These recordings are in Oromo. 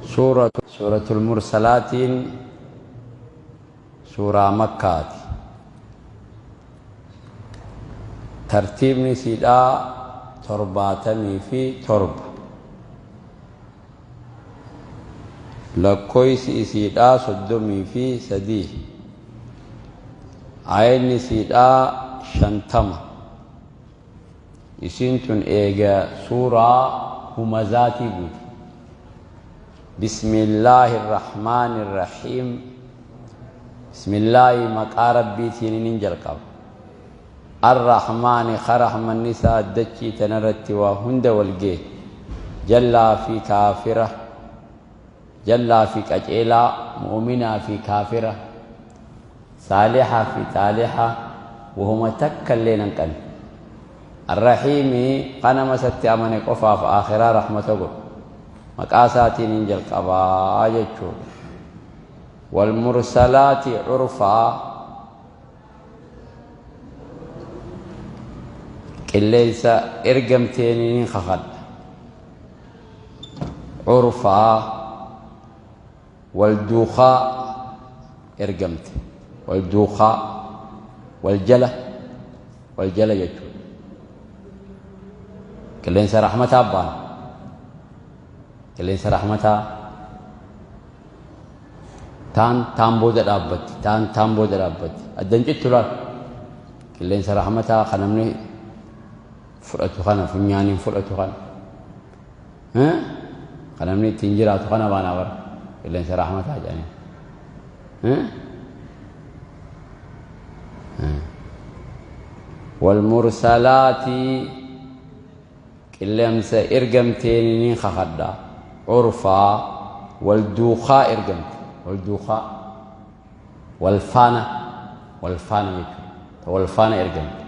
سورة المرسلات سورة مكة ترتيب نسيدا ترباتني في ترب لكويس إسيدا صدمي في سدي عين نسيدا شنتم إسنتن إيجا سورة همزاتي بود بسم الله الرحمن الرحيم بسم الله مقارب بيتين ننجل قبل الرحمن خرحم النساء الدجي تنرت وهند والجي جلا في كافرة جلا في كجيلا مؤمنة في كافرة صالحة في تالحة وهم تكلين كان الرحيم قنم ستيامن قفا في آخرة رحمة قل مقاسات ننجل قبا والمرسلات عرفا قليسا إرقمتين خخد عرفا والدوخاء إرقمت والدوخاء والجلة يجو قليسا رحمة أبان قليسا رحمة تان بودر أبد تان بودر أبد الدنجت تلال قليسا رحمة خنمني فرأتو خنا فمياني فرأتو خنا خنمني تنجراتو خنا بانا ور قليسا رحمة جاني والمرسلات قليمسا إرقمتين خخدا عرفا والدوخاء إرقمت والدوخاء والفانا إرقمت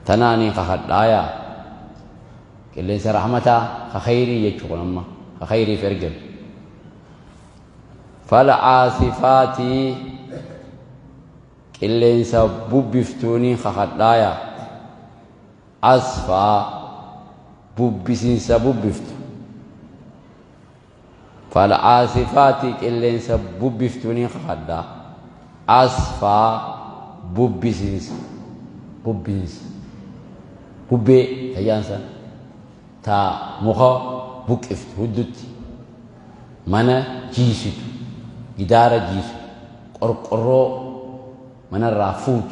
تناني خخدايا قليس رحمتا خخيري يجوغن أما خخيري فرقم فالعاصفات قليس بوبفتوني خخدايا أصفا بوبسين بوبفتو فالعاصفات قليس بوبفتوني خخدا أصفا بوبسين بوبي تيانسا تا مخا بوكفت هدوت مانا جيسيتو جدارة جيسو قرقرو مانا رافوت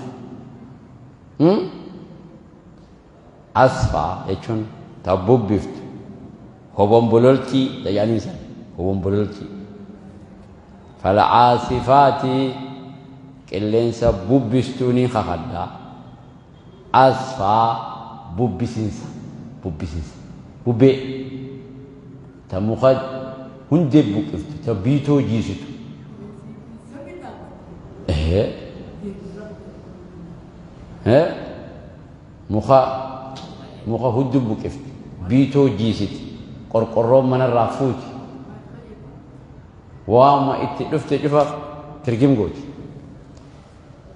أصفا يجون تا بوبفت هوبون بلولتي تيانسا هوبون بلولتي فالعاصفات قلنسا بوبستوني خخدا أصفا بوبسينس بوبي تمخد هندي بوكفت تبيتو جيسيتو مخا هندي بوكفت بيتو جيسيت قرقرو من الرافوت وما اتلفت جفا ترجم قوت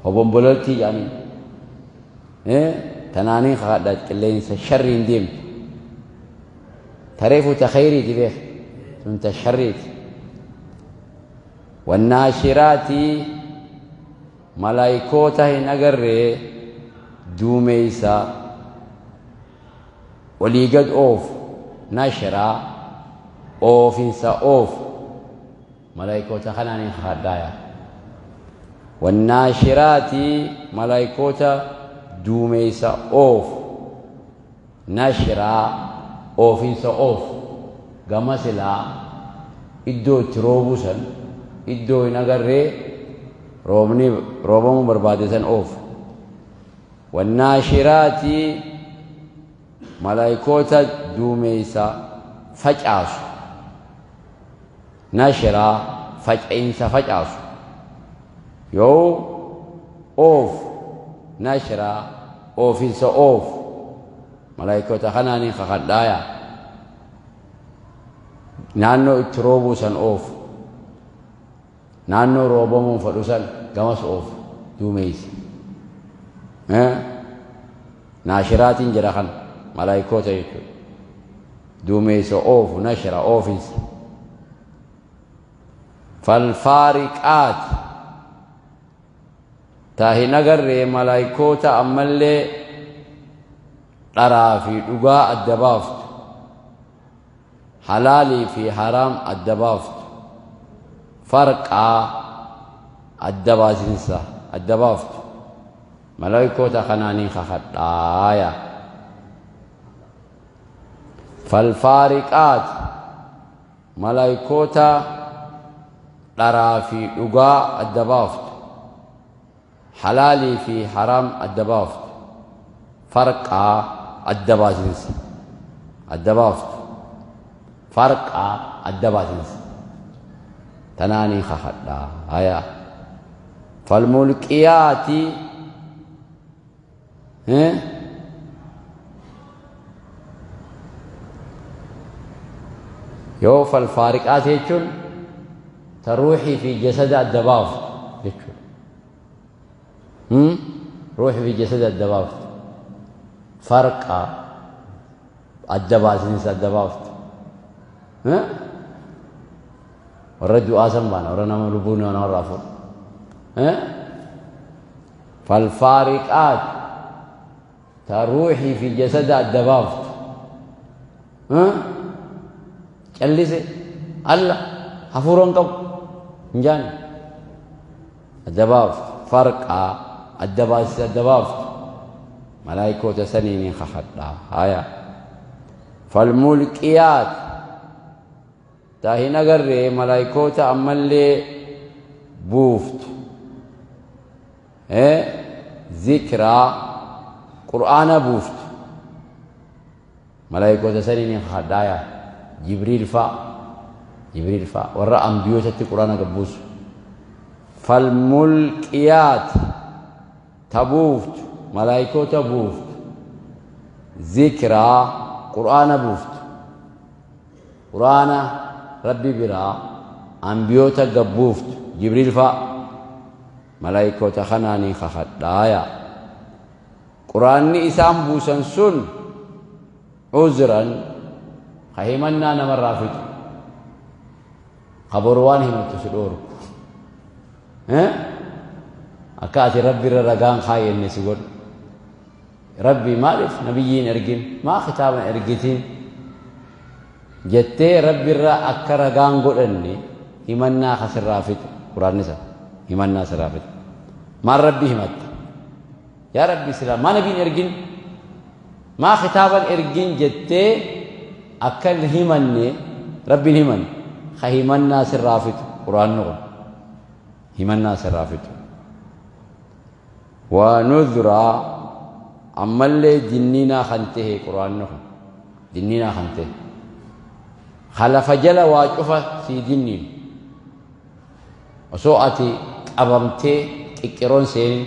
هو بمبلتي يعني تناني خادت اللي شر ديم تعرفوا تخيري تبيه انت شريت والناشرات ملائكوته نغر دوميسا وليقد اوف نشرا اوف انسا اوف ملائكوته خناني خدايا والناشرات ملائكوته دوميسا اوف نشرا اوف انسا اوف غمسلا إدو تروبوسن إدو نغري روبم بربادسن أوف والناشرات ملائكوتا دوميسا فجأس ناشرا فجأينسا فجأس يو أوف ناشرا أوفينسا أوف ملائكوتا خناني خخدايا نانو تروبوسن أوف نانو روبومون فدوسن غمس أوف دوميس ناشرات جرخن ملائكوتا يجو دوميس أوف نشر أوفيس فالفارقات تاهي نقر ملايكوتا أمالي قرافي لقاء الدبافت حلالي في حرام الدبافت فرقا الدباسنسا الدبافت ملايكوتا خنانين خخط آية فالفارقات ملايكوتا قرافي لقاء الدبافت حلالي في حرام الدبافت فرقا الدباسنسا الدبافت فرقا الدباسنسا تناني خخط آية فالملكيات يو فالفارقات يجون تروحي في جسد الدباف يجون روحي في جسد الدباف فرقا الدباسنس الدباف وردوا آسم بانا ورنا ملبون ونرافون فالفارقات تروحي في جسد الدباف جلسي الله حفورون قب نجان الدباف فرقا الدباس الدباف ملايكو تسنيني خخطا هايا فالملكيات تاهي نقر ملايكو تأمل بوفت ذكرى قرآن بوفت ملايكو تسنيني خخطا جبريل فا ورا أنبيوت القرآن قبوس فالملكيات تبوفت ملايكو تبوفت ذكرى قرآن بوفت قرآن ربي برا أنبيوت قبوفت جبريل فا ملايكو تخناني خخد دايا قرآن إسام بوسن سن عذرا خيمنا نمر رافت خبروان هم تسدور أكاتي ربي رجعان خاين نسيقول ربي مالف نبيين أرجين ما ختابا أرجتين جتة ربي را أكرجان قولني همنا خسر رافت قرآن نسا همنا سرافت ما ربي همت يا ربي سلام ما نبيين أرجين ما ختابا أرجين جتة أكل همني ربي همن خيمنا سرافت قرآن نقول همنا سرافت ونذرا عمل جنينا خنته قرآن نقول جنينا خنته خلف جل واجفة في جنين وسوءتي أبمتي إكرون سين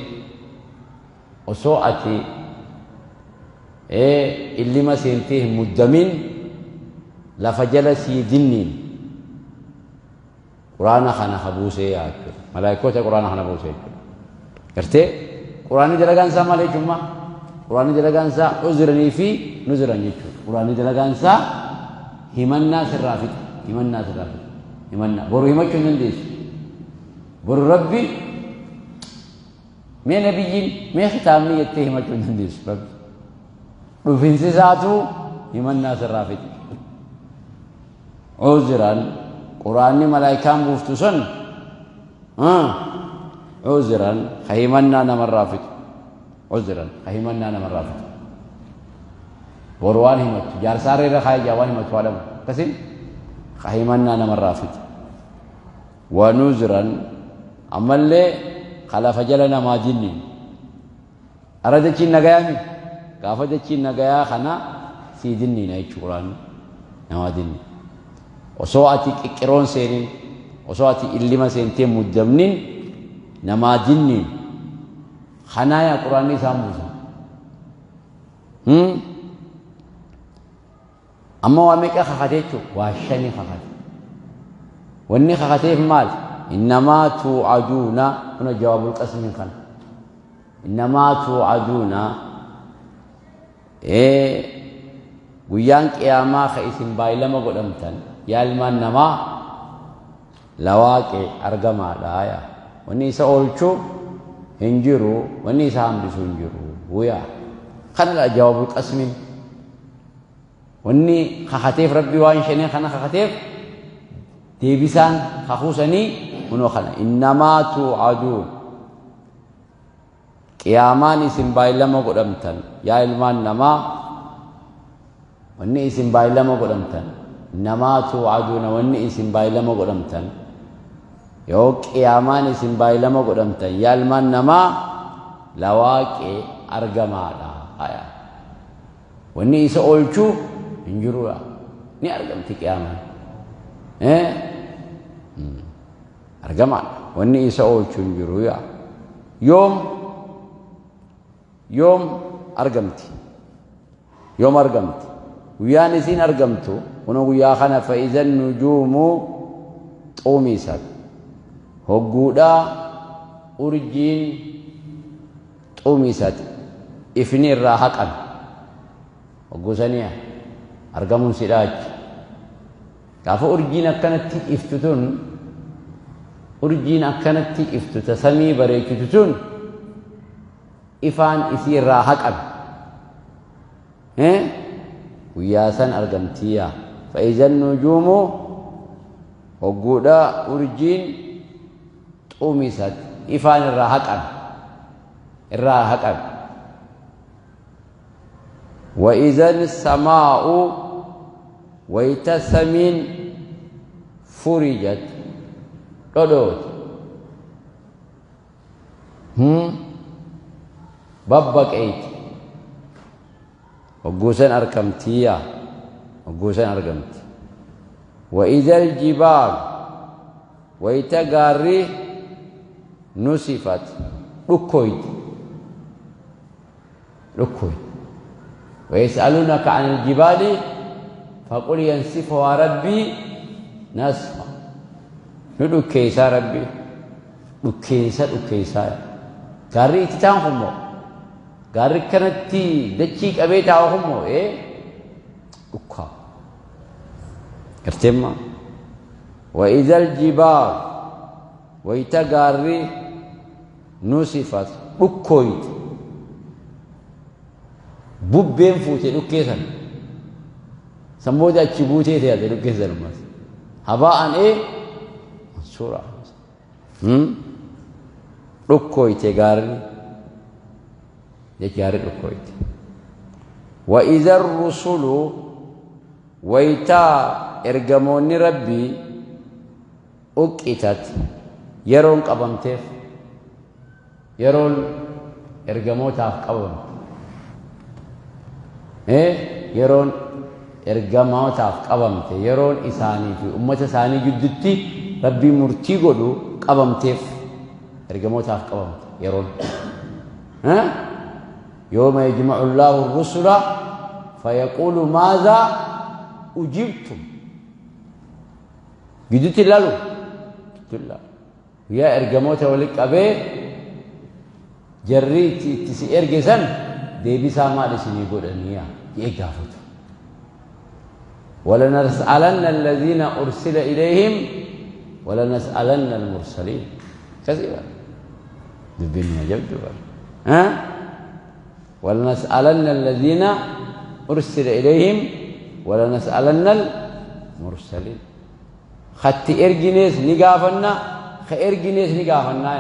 وسوءتي اللي ما سنته مدمن لفجل سيدنين قرآن خنا خبوسه يا ملائكة قرآن خنا خبوسه كرتة قرآن جلگان سا مالي جمع قرآن جلگان سا عذرني في نذرني يجو قرآن جلگان سا همنا سرافت همنا برو همت كنن ديس برو ربي من نبيين من ختامي يتيه همت كنن ديس رب رفين ساتو همنا سرافت عذرا قرآن ملائكة مفتوسن عذرا خيمنا نمرافت عذرا خيمنا نمرافت وروان همت جار ساري رخاي جوان همت وادم كسين خيمنا نمرافت ونذرا عمل خلاف جلنا ما جنين أردت نجايامي كافدت نجايا خنا سيدني نايش قرآن نوادني وسواتي كيرون سيرين وسواتي اللي ما سنتي مدمنين نما جنين خنايا قرآني ساموسا أما وامك خخاتيتو واشني خخات واني خخاتيف مال إنما توعدون هنا جواب القسم خان إنما توعدون guyyaan qiyaamaa ka isin baay'ilama godhamtan yaa ilmaan namaa lawaaqee argamaadha yaa wanni isa oolchuu hin jiru wanni isa hambisuu hin jiru wuyaa kana jawaabul qasmiin wanni kakateef rabbi waan shanee kana kakateef deebisaan kakuusanii kunoo kana innamaa tuucaduun qiyaamaan isin baay'ilama godhamtan yaa ilmaan namaa wanni isin baay'ilama godhamtan innamaa tuucaduuna wanni isin baay'ilama godhamtan yoo qiyaamaan isin baay'ilama godhamtan yaa ilmaan namaa lawaaqee argamaadha haya wanni isa oolchuu hin jiruudha ni argamti qiyaamaan argamaadha wanni isa oolchuu hin jiru yaa yoom argamti guyyaan isin argamtu kuna guyyaa kana fa'iizan nujuumu xuumisat hogguudha urjiin xuumisat ifni irraa haqan hogguusaniya argamuun sidhaachi gaafa urjiin akkanatti iftu tun urjiin akkanatti iftu ta samii bareechitu tun ifaan isii irraa haqan guyyaa san argamtiya fa'iizan nujuumu hogguudha urjiin xuumisat ifaan irraa haqan وإذا السماء ويتسمين فرجت دودوت بابك ايت وقوسن أركمتيا وقوسن أركمت وإذا الجبال ويتقاري نصفت ركويت ويسألونك عن الجبال فقل ينسفها ربي نسفا ندكيسا ربي دكيسا قاري اتتانهم قاري كانتي دجيك أبيتاهم دكا كرتما وإذا الجبال ويتقاري نصفت دكويت bubbeen fuutee dhukkeessan sammoota achi buutee ta'e dhukkeessan ammas haba'an mansuura dhukkooyte gaarri gaarri dhukkooyte wa idha rusulu waytaa ergamoonni rabbii uqitat yeroon qabamteef yeroon ergamootaaf qabamte yeroon ergamootaaf qabamte yeroon isaanii fi ummata isaanii gidduutti rabbii murtii godhu qabamteef ergamootaaf qabamte yeroon yooma yajma'u Allahu ar-rusula fayaqulu maadha ujibtum gidduutti lalu yaa ergamoota walitti qabee jarri itti si ergesan deebisaa maal isinii godhaniya eegaafatu ولنسألن الذين أرسل إليهم ولنسألن المرسلين كذبا دبنا جبد ولنسألن الذين أرسل إليهم ولنسألن المرسلين خط إرجنيس نقافنا خإرجنيس نقافنا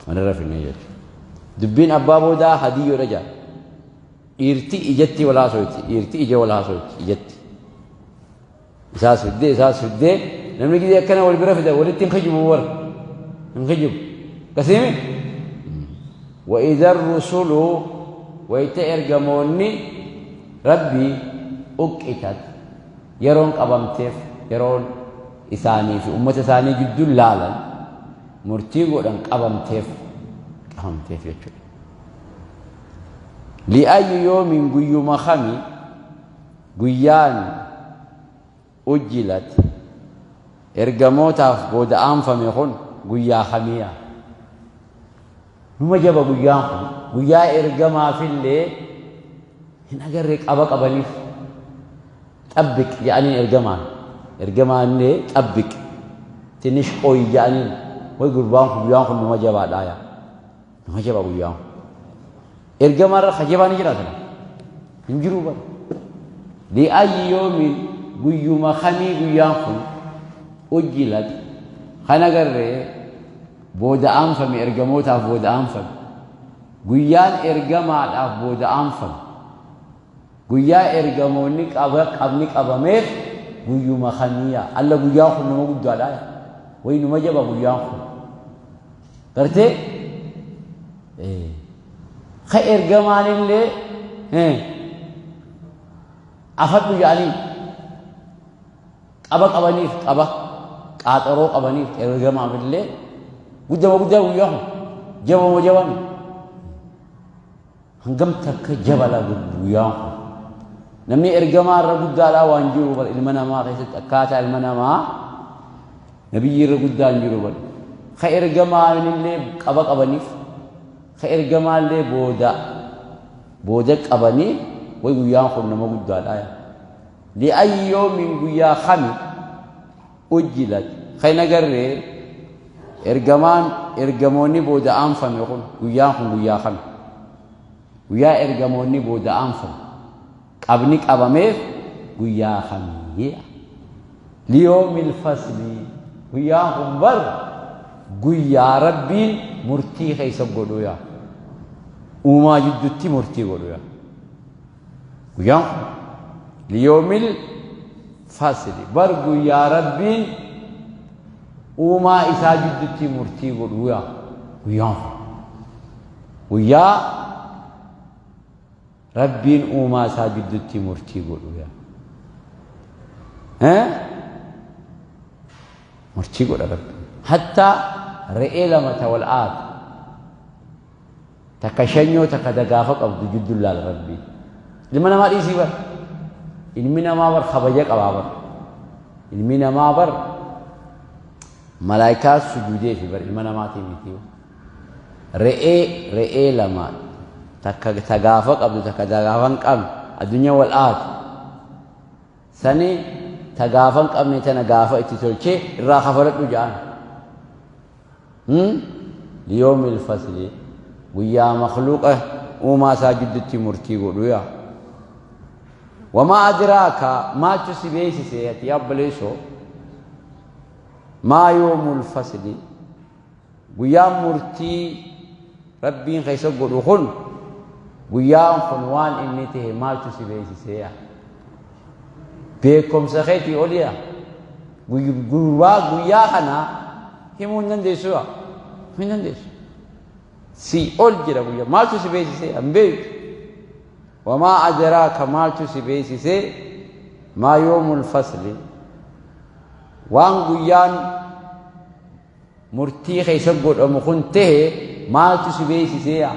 وللرفنة يجب دبين أبابو دا هدي رجع إرتي إجتي ولا صوتي إرتي إجا ولا صوتي إجتي إساس فدي لما نجي كنا والبرف ده ولتين خجب ور نخجب كسيمي وإذا الرسل ويتأرجموني ربي أكتت يرون قبمتف يرون إساني في أمة إساني جد لالا مرتيغو دان قبمتف يجو لأي يوم قيوم خمي قيان أجلت إرقموتا بود أنفم يخون قيا خمية numa jaba guyyaan kun guyyaa ergamaafillee hin agarree qaba qabaniif xabbiq jedhanii ergamaanillee xabbiq tinish qoy jedhanii way gurbaan kun guyyaan kun numa jabaadhaa yaa numa jaba guyyaan ergamaarra kajabaanii jiraatan hin jiruu bara li'ayyi yoomin guyyuma kamii guyyaan kun ujjilat kan agarree booda aanfame ergamootaaf booda aanfame guyyaan ergamaadhaaf booda aanfame guyyaa ergamoonni qabni qabameef guyyuma kamiyaa alla guyyaan kun nama guddaadha way numa jaba guyyaan kun gartee ka ergamaanillee afadhu yaanii qaba qabaniif qaba qaaxaroo qabaniif ergamaafillee guddaa guyyaa kun jaban hangam takka jabala guyyaan kun namni ergamaarra guddaadhaa waan jiru bara ilma namaa keessatti akkaataa ilma namaa nabiyyiirra guddaa hin jiru bara ka ergamaanillee qaba qabaniif ka ergamaallee booda qabanii way guyyaan kun nama guddaadhaa li'ayyi yoomin guyyaa kami ujjilat kan agarree ergamoonni booda aanfame kun guyyaan kun guyyaa kami guyyaa ergamoonni booda aanfame qabni qabameef guyyaa kamiidha liyoomil fasli guyyaan kun bar guyyaa rabbiin murtii keessa godhu yaa uumaa jidduutti murtii godhu yaa guyyaan kun liyoomil fasli bar guyyaa rabbiin uumaa isaa jidduutti murtii godhu yaa guyyaan kun guyyaa rabbiin uumaa isaa jidduutti murtii godhu yaa murtii godha rabbiin hatta re'ee lama tawal'aat takka shanyoo takka dagaafa qabdu jidduu laala rabbiin ilma namaa dhiisii bar ilmi namaa bar kabaja qabaa bar ilmi namaa bar malaayikaa sujuudee fi bar ilma namaatiin miti re'ee lama takka dagaafa qabdu takka dagaafa hin qabne addunyaa wal'aat sani dagaafa hin qabne tana gaafa itti tolchee irraa kafaladhu ja'an liyoomil fasli guyyaa makhluuqa uumaa isaa jidduutti murtii godhu yaa wamaa adraaka maaltu si beeksise ati yabbaleessoo maa yoomul fasli guyyaan murtii rabbiin keessa godhu kun guyyaan kun waan inni ta'e maaltu si beeksise yaa beekumsa keetii oliya guyyaa kana himuu hin dandeessu yaa hin dandeessu si ol jira guyyaa maaltu si beeksise hin beektu wamaa adraaka maaltu si beeksise maa yoomul fasli waan guyyaan murtii keessa godhamu kun ta'e maaltu si beeksise yaa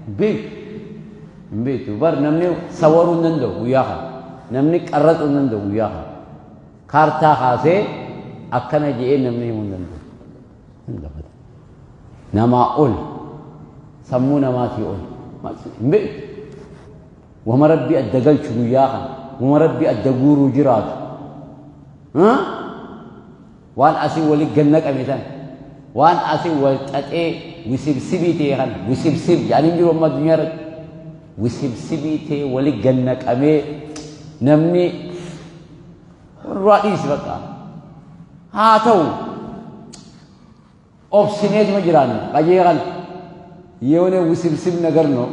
hin beektu bar namni sawaruu hin danda'u guyyaa kana namni qarraxuu hin danda'u guyyaa kana kaartaa kaasee akkana je'ee namni himuu hin danda'u hin gaafata namaa ol sammuu namaatii ol hin beektu wama rabbii adda galchu guyyaa kana wama rabbii adda guuruu jiraatu waan asii wali gannaqame tan waan asii wal xaxee wisibsibii ta'e kana wisibsib jedhanii jiru amma addunyaa irratti wisibsibii ta'e wali gannaqamee namni warraa dhiisi bakka haa ta'u obsineetuma jiraanne qajeeqan yoone wisibsib nagarno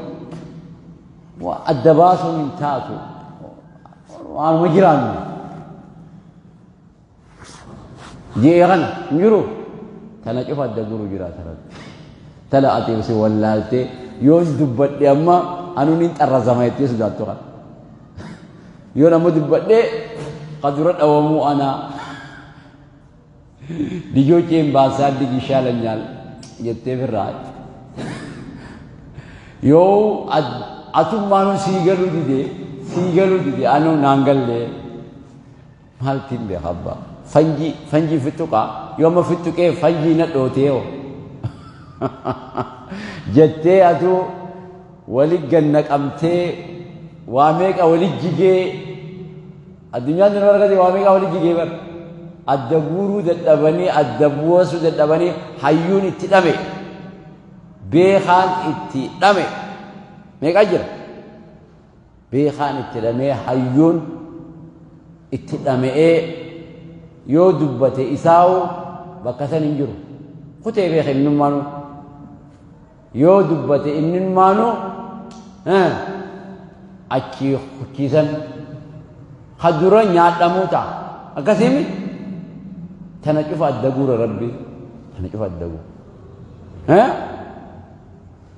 adda baasuun hin taatu waanuma jiraanne jeeqan hin jiru tana cufa adda guru jiraata rabbi tala ati si wallaaltee yoos dubbadhe amma anuun hin xarrazama jettee sodaattu kan yoon amma dubbadhe qadura dhawamuu anaa dijooceen baasaa digi shaalanyaal jettee birraa yoo atummaanuu sii galuu dide anuu naan gallee maaltiin beeka abbaa fanjii fixuqaa yoo amma fixuqee fanjii na dhooteeyo jettee atu walit gannaqamtee waa meeqa walit jigee addunyaan dura argate waa meeqa walit jigee bar adda guuruu dadhabanii adda buusuu dadhabanii hayyuun itti dhame beekaan itti dhame meeqa jira beekaan itti dhamee hayyuun itti dhame'ee yoo dubbate isaawu bakka san hin jiru kutee beeka innummaanu yoo dubbate innummaanu achii hucciisan kadura nyaadhamuu ta'a akkasimi tana cufa adda guura rabbi tana cufa adda guura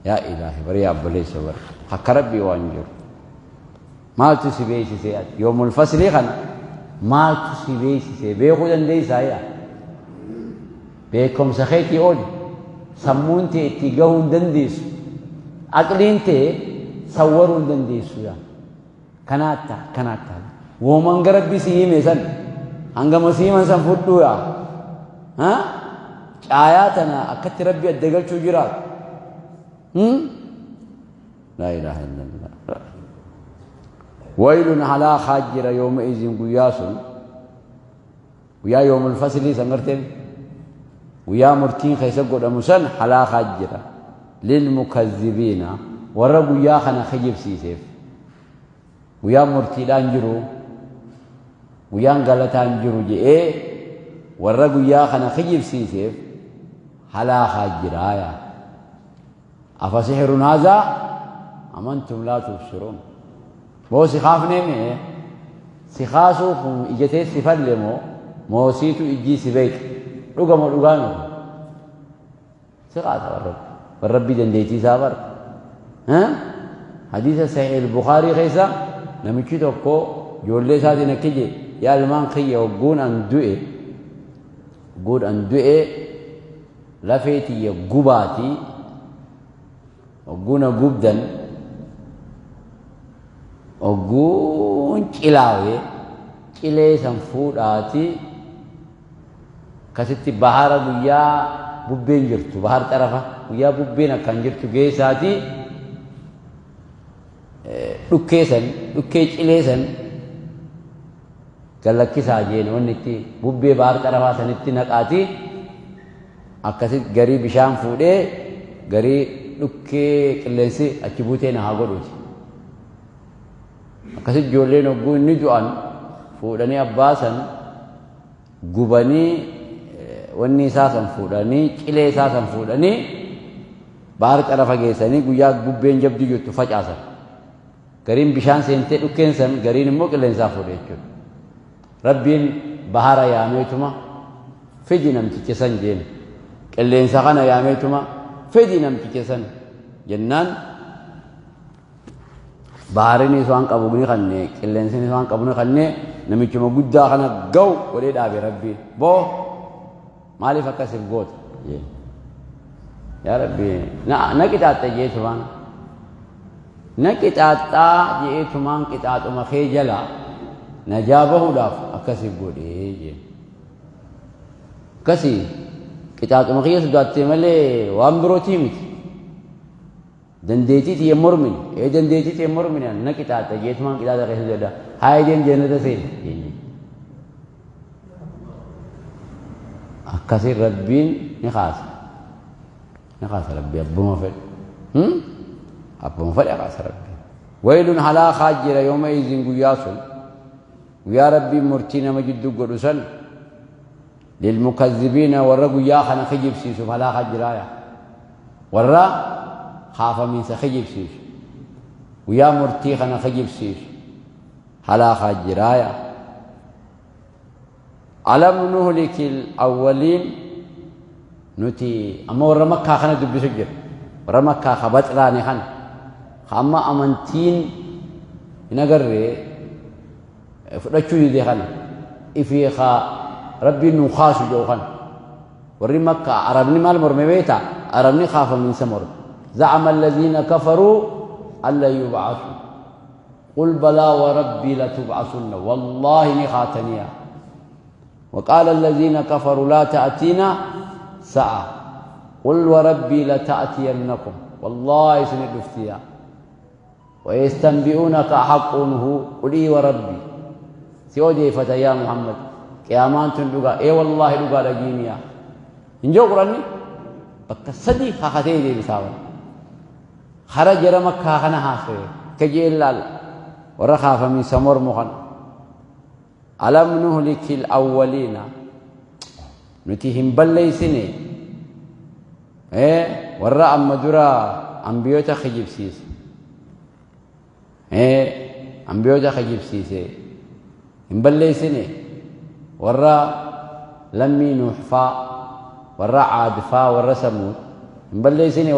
yaa ilaahi bari yaa abboleessa bari akka rabbii waan jiru maaltu si beeksisee ati yoomul faslii kana maaltu si beeksisee beekuu dandeessaa yaa beekumsa keetii ooli sammuun tee itti gahuu hin dandeessu aqliin tee sawwaruu hin dandeessu yaa kanaatta wooman garabbi si hime san hangama si himan san fudhuu yaa caayaa tana akkatti rabbi adda galchuu jiraatu laa ilaaha illallah waylun halaa kaajira yooma izin guyyaa sun guyyaa yoomul faslii san garteen guyyaa murtiin keessa godhamu san halaa kaajira lilmukazzibiina warra guyyaa kana kijibsiiseef guyyaa murtiidhaan jiru guyyaan galataan jiru je'ee warra guyyaa kana kijibsiiseef halaa kaajiraaya afasixirun haazaa amantum laa tubsiruun boo si kaafnee mee si kaasuu kun ijatee si falle moo siitu ijjii si beek dhugama dhugaame si kaasa warrabbii dandeetii isaa bar hadiisa sahih al-Bukhaarii keessa namichi tokko ijoollee isaatiin akka jedhe yaa ilmaan kiyya wagguun an du'e lafee tiyya gubaatii wagguuna gubdan wagguun cilaawee cilee san fuudhaati akkasitti bahara guyyaa bubbeen jirtu bahar xarafa guyyaa bubbeen akkan jirtu geessaati dhukkee cilee san gallakkisaa jeen wanni itti bubbee bahar xarafaa sanitti naqaati akkasitti garii bishaan fuudhee garii dhukkee qilleensi achi buutee na haa godhuuti akkasitti ijoolleen hogguu inni du'an fuudhanii abbaa san gubanii wanni isaa san fuudhanii cilee isaa san fuudhanii bahar xarafa geessanii guyyaa bubbeen jabdii jirtu facaasan gariin bishaan seentee dhukkeen san gariin immoo qilleensaa fuudhe jechuudha rabbiin bahara yaameetuma fidi namticha san jeen qilleensa kana yaameetuma fidi namticha san jennaan baharini isaan qabu ni kanne qilleensini isaan qabu ni kanne namichuma guddaa kana gaw godhee dhaabe rabbiin boo maaliif akkasiif goota yaa rabbi na qixaaxxe jeetumaan na qixaaxxaa jeetumaan qixaaxuma kee jala najaa bahuudhaaf akkasiif godhee jeen akkasii qixaaxuma kiyya sodaattee malee waan birootii miti dandeetii tiyya mormini dandeetii tiyya mormini na qixaaxxe jeetumaan qixaaxa keessa jedha haa ijeen jannata seeni akkasiin rabbiin ni kaasa rabbi abbuma fedhe abbuma fedhe kaasa rabbiin waylun halaa kaajira yooma izin guyyaa sun guyyaa rabbiin murtii nama jiddu godhu san lilmukazzibiina warra guyyaa kana kijibsiisuuf halaa kaajiraaya warra kaafamiinsa kijibsiisu guyyaa murtii kana kijibsiisu halaa kaajiraaya ألم نهلك الأولين نتي أما ورا مكة خنا دب سجر ورا مكة خبط راني خن خما أمانتين نجر فرشوا يدي خن إفي خا ربي نخاس جو خن ورا مكة عربني مال مرميتا عربني خاف من سمر زعم الذين كفروا ألا يبعثوا قل بلى وربي لتبعثن والله نخاتنيا وقال الذين كفروا لا تأتينا ساعة قل وربي لتأتينكم والله سنة دفتيا ويستنبئونك حق هو قل إي وربي سيودي فتى يا محمد قيامان تندقى إي والله دقى لجينيا إنجو قراني بكسدي خاختي دي بساوة خرج رمكا خنا حافظ كجيل لال ورخاف من سمر مخن ألم نهلك الأولين نتيهم بلي سنة ورا أما درا أنبيوتا خجيب سيس أنبيوتا خجيب سيس هم بلي سنة ورا لمي نوحفا ورا عادفا ورا سمود هم بلي سنة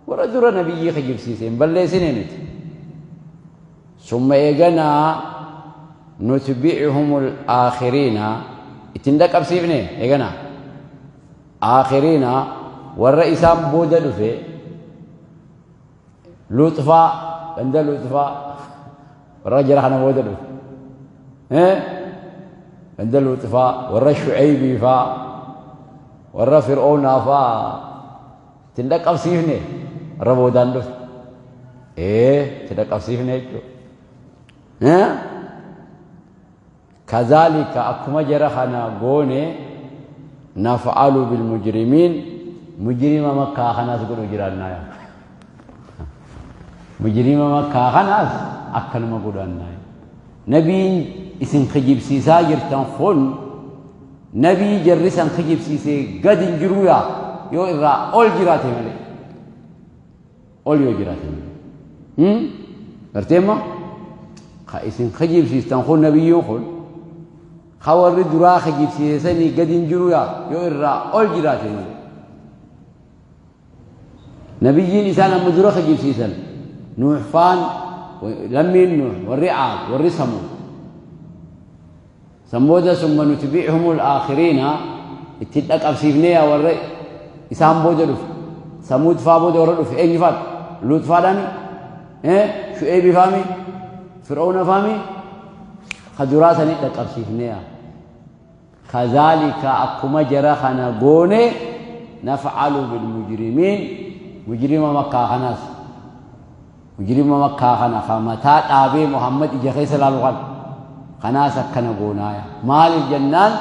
ورا درا نبي خجيب سيس هم بلي سنة نت ثم إيجانا نتبعهم الآخرين اتندك أبسيبني إيجانا آخرين والرئيسان بودا دفه لطفا عند لطفا والرجل حنا بودا دفه عند لطفا والرشعيبي فا والرفرعون فا تندك أبسيبني ربودان دفه تندك أبسيبني كذلك أكما جرحنا قوني نفعل بالمجرمين مجرم مكة خناس قلوا جرانا يا مجرم مكة خناس أكل ما قلنا نبي اسم خجيب سيسا يرتان خون نبي جرسان خجيب سيسا قد انجرويا يو إرى أول جراته ملي أول يو جراته ملي ارتما اسم خجيب سيسا خون نبي يوخون خوار درا خجيب سيساني قد انجرويا يو إرى أول جراته ملي نبيين إنسان مدرا خجيب سيسان نوح فان لمين نوح والرعاد والرسمو سمودا ثم نتبعهم الآخرين اتدك أبسيفنيا والرئ إسام بودا لف سمود فابودا ورلف أين فات لوط فاداني شعيب فامي فرعون فامي خدراسا اتدك أبسيفنيا كذلك أكما جرخنا قوني نفعل بالمجرمين مجرم مكة خناس مجرم مكة خنا خامتات أبي محمد إجا سلال الغد خناس كنا قونايا مال الجنان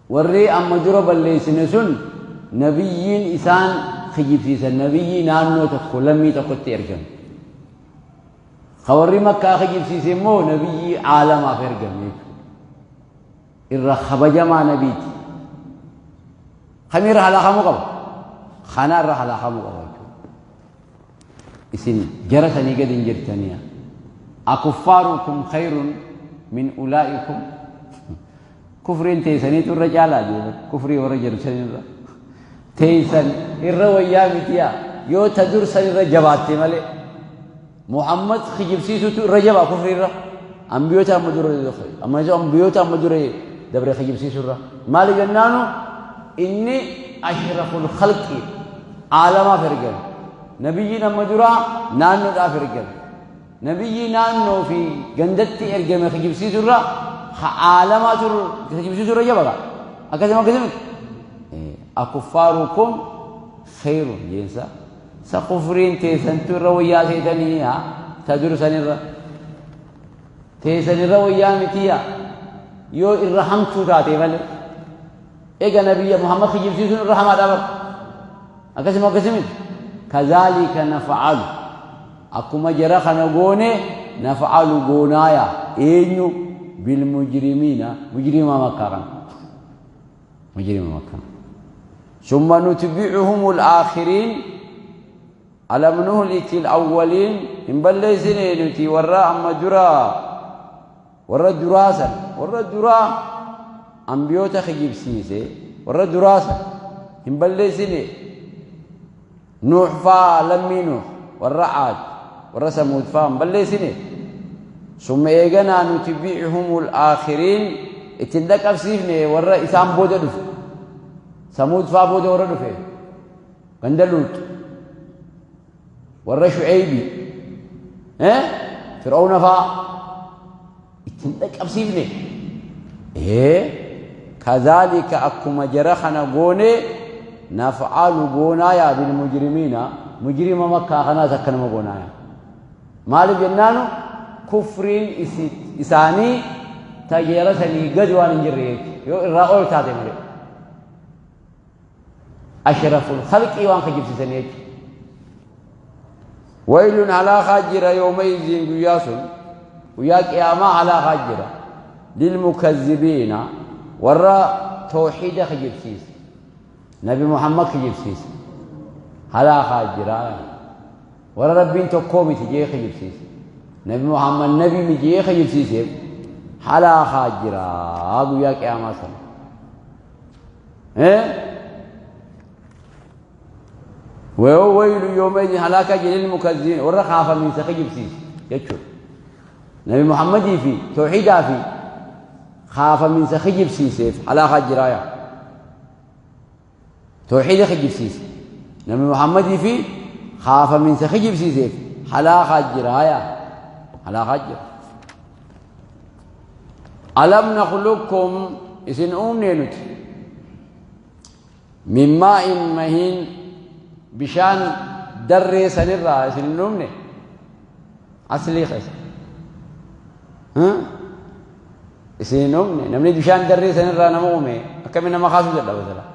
ورّي أما جرب اللي سنسون نبيين إسان خجيب سيسا نبيين نانو تكو لمي تكو تيرجم خوري مكة خجيب سيسا مو نبي عالم أفرجم إرى خبجة ما نبيت خمير على خمقب خنا رح على خمقب إسن جرسني قد انجرتنيا أكفاركم خير من أولئكم كفرين تيسني الرجال كفري ورجل سنين تيسن الرويا متيا يو تدور سنين رجبات مالي محمد خجيب سيسو رجبا كفري را أنبيوتا مدور دخل أما جو أنبيوتا مدور دبر خجيب سيسو را مالي جنانو إني أشرف الخلق عالم فرقل نبينا مدورا نانو دا فرقل نبي نانو في جندتي ارجم خجيب سيسورا عالمات خجيب سيسورا جبا اكذا ما كذا اكفاركم خير جنسا سكفرين تسنتو رويا سيدنيا تدور سنير تسنير رويا متيا يو الرحمتو تاتي مال اجا نبي محمد خجيب سيسورا الرحمه دبر اكذا ما كذا كذلك نفعل أكما جرى خنقوني نفعل قونايا إنو بالمجرمين مجرم مكان مجرم مكان ثم نتبعهم الآخرين ألم نهلك الأولين إن بلي سنينتي وراء أما جرى وراء دراسا وراء درا أنبيوتا خجيب سيسي وراء دراسا إن بلي سنين نوح فا لمي نوح وراء عاد ورسموا فام بل سنه ثم إيجانا نتبعهم الآخرين اتندك أبسيفني ورا إسام بودا دف سمود فا بودا ورا دفه قندلوت ورا شعيبي فرعون فا اتندك أبسيفني كذلك أكما جرخنا قوني نفعل بونايا بالمجرمين مجرم مكة خنا سكن بونايا مال جنانو كفرين إساني تجيرسني قدوان جريك رأول تاتي مري أشرف الخلق وان خجب سنيك ويل على خاجر يومئذ قياسون ويا قيامة على خاجر للمكذبين ورا توحيد خجب سيس نبي محمد خجب سيس على خاجر ورا ربين تقومي تجي خجب سيس نبي محمد نبي مجي خجب سيس على خاجر ويا قيامة سن ويل يومئذ هلاك للمكذبين ورا خاف من سخجب سيس يجور نبي محمد في توحيد في خاف من سخجب سيس على خاجرايا توحيد خجب سيس نبي محمد في خاف من سخجب سيس على خاجرايا على خاجر ألم نخلقكم إذن نينوت من ماء مهين بشان دري سنرا إذن نمني أصلي خيس إذن نمني نمني بشان دري سنرا نمومي أكمل ما خاصو جدا بسلا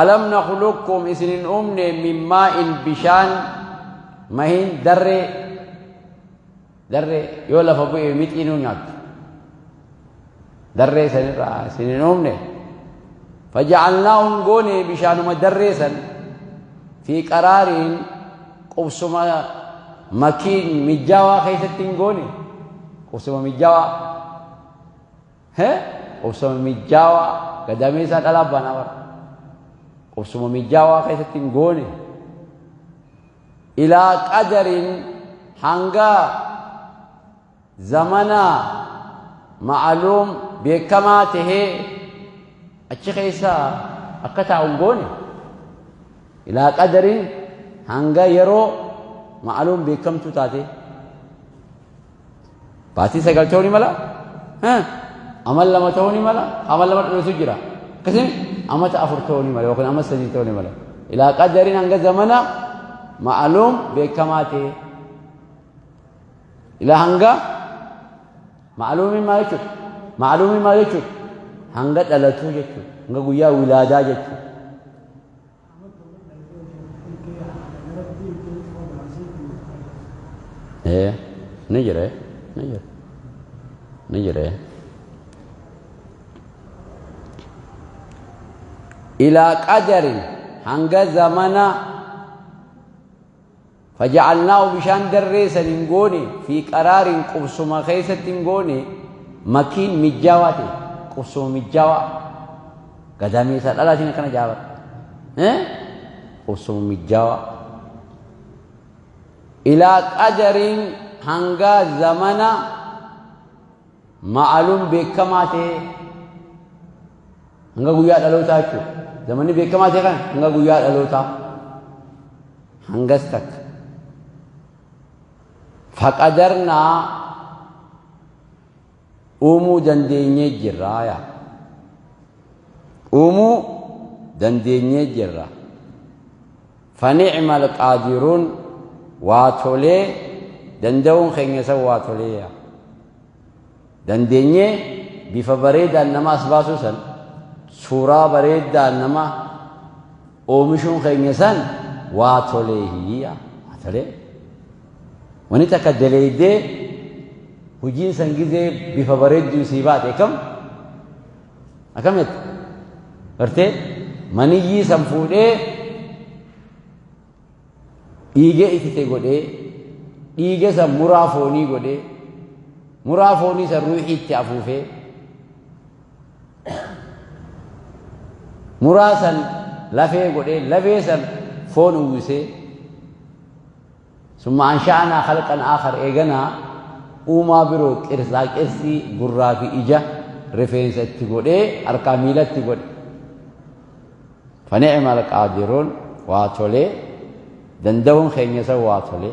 ألم نخلقكم إذن نمني من ماء بشان مهين دري يولا فبوئي متئنو نيات دري سنرا إذن نمني فجعلناهم قوني بشانهم دريسا في قرار قبسما مكين مجاوى خيستين قوني قبسما مجاوى قبسما مجاوى قدامي سات ألابانا ور قبسما مجاوى خيستين قوني إلى قدر حنقا زمنا معلوم بكماته أشخيصا أكتا أنقوني إلى قدر هنگا يرو معلوم بكم تاتي باتي سقل توني ملا عمل لما توني ملا عمل لما تسجرا كسم أما تأفر توني ملا وكن أما سجي توني ملا إلى قدر هنگا زمنا معلوم بكماتي إلى هنگا معلوم ما يشوف hanga dhalatu jechuudha hanga guyyaa wilaadaa jechuudha ni jira ila qadarin hanga zamana فجعلناه بشان دريسا نقوني في قرار قبسما خيسة نقوني مكين مجاواتي قبسما مجاوة قدامي سأل الله سينا كان جاوات قبسما مجاوة إلى قدر هنگا زمنا معلوم بكماته هنگا قويات ألوتا چو زمني بكماته كان هنگا قويات ألوتا هنگستك فقدرنا أمو دنديني جرايا أمو دنديني جرا فنعم القادرون واتولي دندون خينيسا واتولي دنديني بفبريد أنما أسباسو سن سورا بريد أنما أومشون خينيسا واتولي هي واتولي ونتك دليدي هجين سنجزي بفبريد يسيبات أكم يت أرتي منيجي سنفودي إيجي إتتي قدي إيجي سمرافوني قدي مرافوني سروحي تعفوفي مراسا لفي قدي لفي سن فون ويسي ثم أنشأنا خلقا آخر إيجنا وما برو كرسا كرسي قرى في إجا رفينسة تقولي أركاميلة تقولي فنعم القادرون واتولي دندون خينيسا واتولي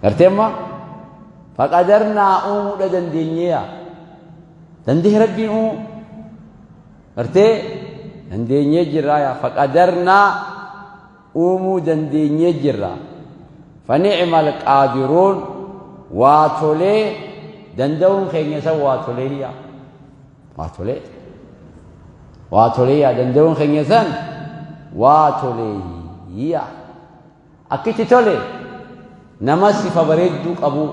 ارتما فقدرنا أمو دندينيا دنده ربي أرتي دنديني جرا يا فقدرنا أمو دنديني جرا فنعم القادرون واتولي دندون خينيسا واتولي يا واتولي يا دندون خينيسان واتولي يا أكيد تولي نما صفة بريدو أبو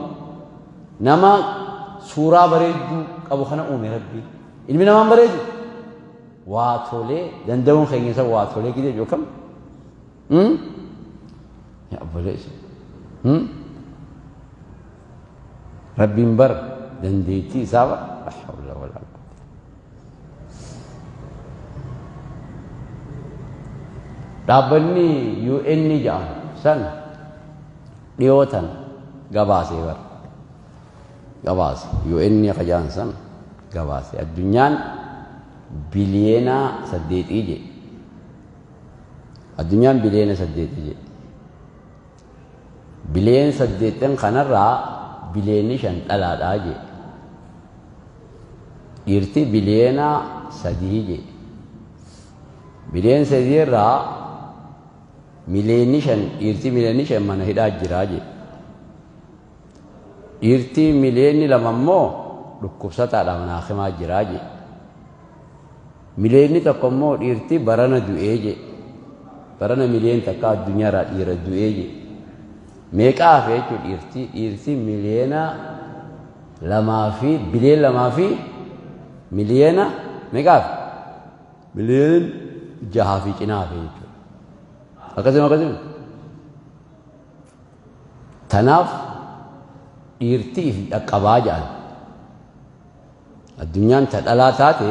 نما سورة بريدو أبو خنا أمي ربي إلمي نما بريدو واتولي دندون خينيسا واتولي كده جو كم يا أبو ليش ربي مبر دنديتي سابا لا حول ولا قوة dhaabbanni UN jedhamu san dhiyootan gabaasee bar gabaase UN akka jedhan san gabaase addunyaan biliyeena 8 jedhe addunyaan biliyeena 8 jedhe biliyeena 8 kanarraa biliyeeni 5 dhalaadhaa jedhe dhiirti biliyeena 3 jedhe biliyeena 3 irraa miliyeeni 5 dhiirti miliyeeni 5 mana hidhaa jiraa jedhe dhiirti miliyeeni 2 immoo dhukkubsataadha mana hakimaa jiraa jedhe miliyeeni 1 immoo dhiirti barana du'ee jedhe barana miliyeeni takka addunyaarraa dhiira du'ee jedhe meeqaa hafe jechuudha dhiirti miliyeena 2 fi biliyeena 2 fi miliyeena meeqaa hafe miliyeena 6 fi cinaa hafe jechuudha akkasuma tanaaf dhiirtii fi dhaqqabaa jedhan addunyaan ta dhalaa taate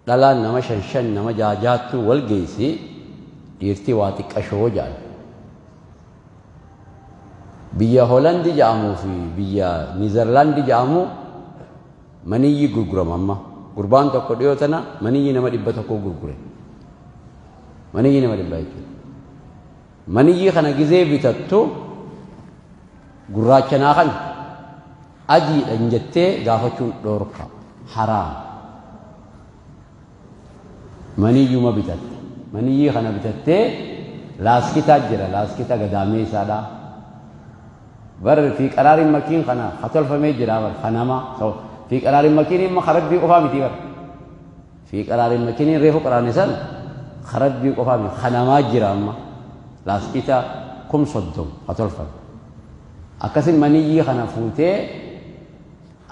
dhalaan nama 5 nama 6 wal geessi dhiirtii waa xiqqashoo jedhan biyya Hoolandi jedhamuu fi biyya Niizerlaandi jedhamu maniyyi gurgurama amma gurbaan tokko dhiyoo tana maniyyi nama 100 gurgure maniyyi nama 100 jechuudha maniyyi kana gizee bitattu gurraachanaa kan adiidhan jettee gaafachuun dhoorka haraam maniyyuma bitatte maniyyi kana bitattee laaskitaa jira laaskita gadaamee isaadha bar fi qaraarin makiin kana hatolfamee jira bar kanama fi qaraarin makiin imma kharabbii qofaa miti bar fi qaraarin makiin reefu qaraanisan kharabbii qofaa miti kanamaa jira amma laaskita kum soddom hatolfame akkasin maniyyi kana fuutee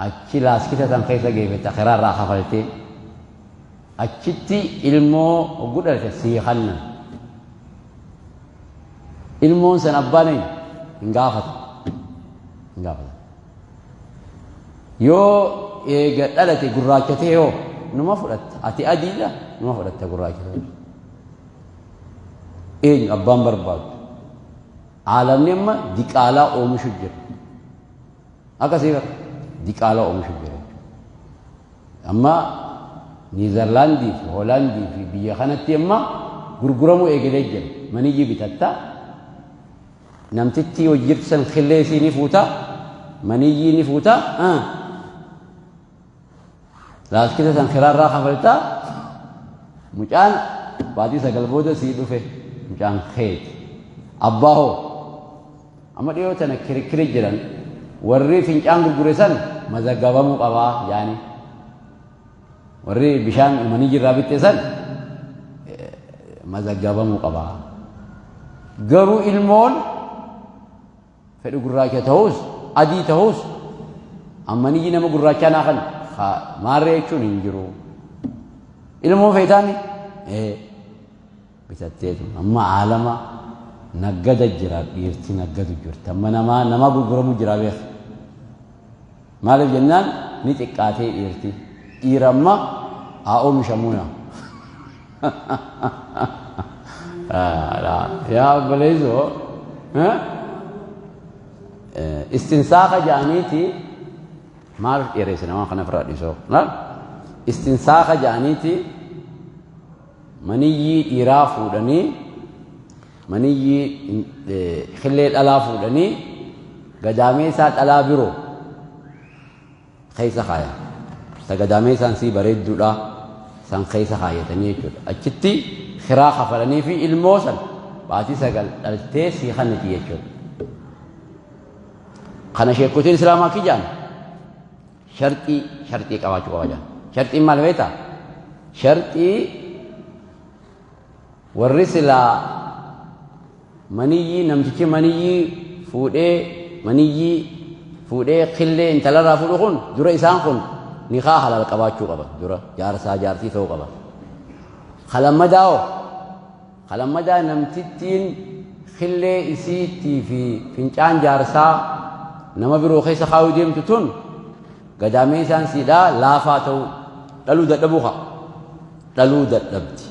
achi laaskita tan keessa geeffette akiraarraa kafaltee achitti ilmoo gudhate sii hannan ilmoon san abbaan hin gaafatu yoo eega dhalate gurraachatee yoo numa fudhatta ati adiidha numa fudhatta gurraachatee eenyu abbaan barbaadu aalamni amma diqaalaa oomishu jira akkasii diqaalaa oomishu jira amma Niizerlaandii fi Hoolaandii fi biyya kanatti amma gurguramuu eegalee jira maniyyi bitatta namtitti hojjirsan khilleesii ni fuuta maniyyi ni fuuta laaskita san kiraarraa kafalta mucaan baatii 9 booda sii dhufe mucaan keeti abbaa hoo amma dhiyoo tana kirikiri jiran warri fincaan gurgure san mazaggabamuu qabaa yaani warri bishaan maniyyi irraa bitte san mazaggabamuu qabaa garuu ilmoon fedhu gurraacha ta'us adii ta'us ammaniyyi nama gurraachaa naa kan maarree jechuun hin jiru ilmoo feetaani bitatteetu amma aalama naggada jira dhiirti naggadu jirti amma nama gurguramu jira beek maaliif jennaan ni xiqqaatee dhiirti dhiira amma haa oomishamuuna yaa obboleessoo istinsaaqa jedhaniiti maal dheereesse namaa kana ofirraa dhiisoo istinsaaqa jedhaniiti maniyyii dhiiraa fuudhanii maniyyii khillee dhalaa fuudhanii gadaamee isaa dhalaa biroo keessa kaaya isa gadaamee isaan sii bareedduudha san keessa kaayatanii jechuudha. Achitti kiraa kafalanii fi ilmoo san baatii 9 dhaltee sii kanniti jechuudha. Kana sheekotiin islaamaa kijaan sharxii qabaachuu qaba jaan. Sharxiin maal beektaa? Sharxii warri silaa maniyyii namtichi maniyyii fuudhee qillee intalarraa fuudhu kun dura isaan kun nikaa halal qabaachuu qaba. Dura jaarsaa jaartii ta'uu qaba. Kalammadaa namtittiin qillee isiittii fi fincaan jaarsaa nama biroo keessa kaayuu deemtu tun gadaamee isaan siidhaa laafaa ta'uu dhaluu dadhabdi.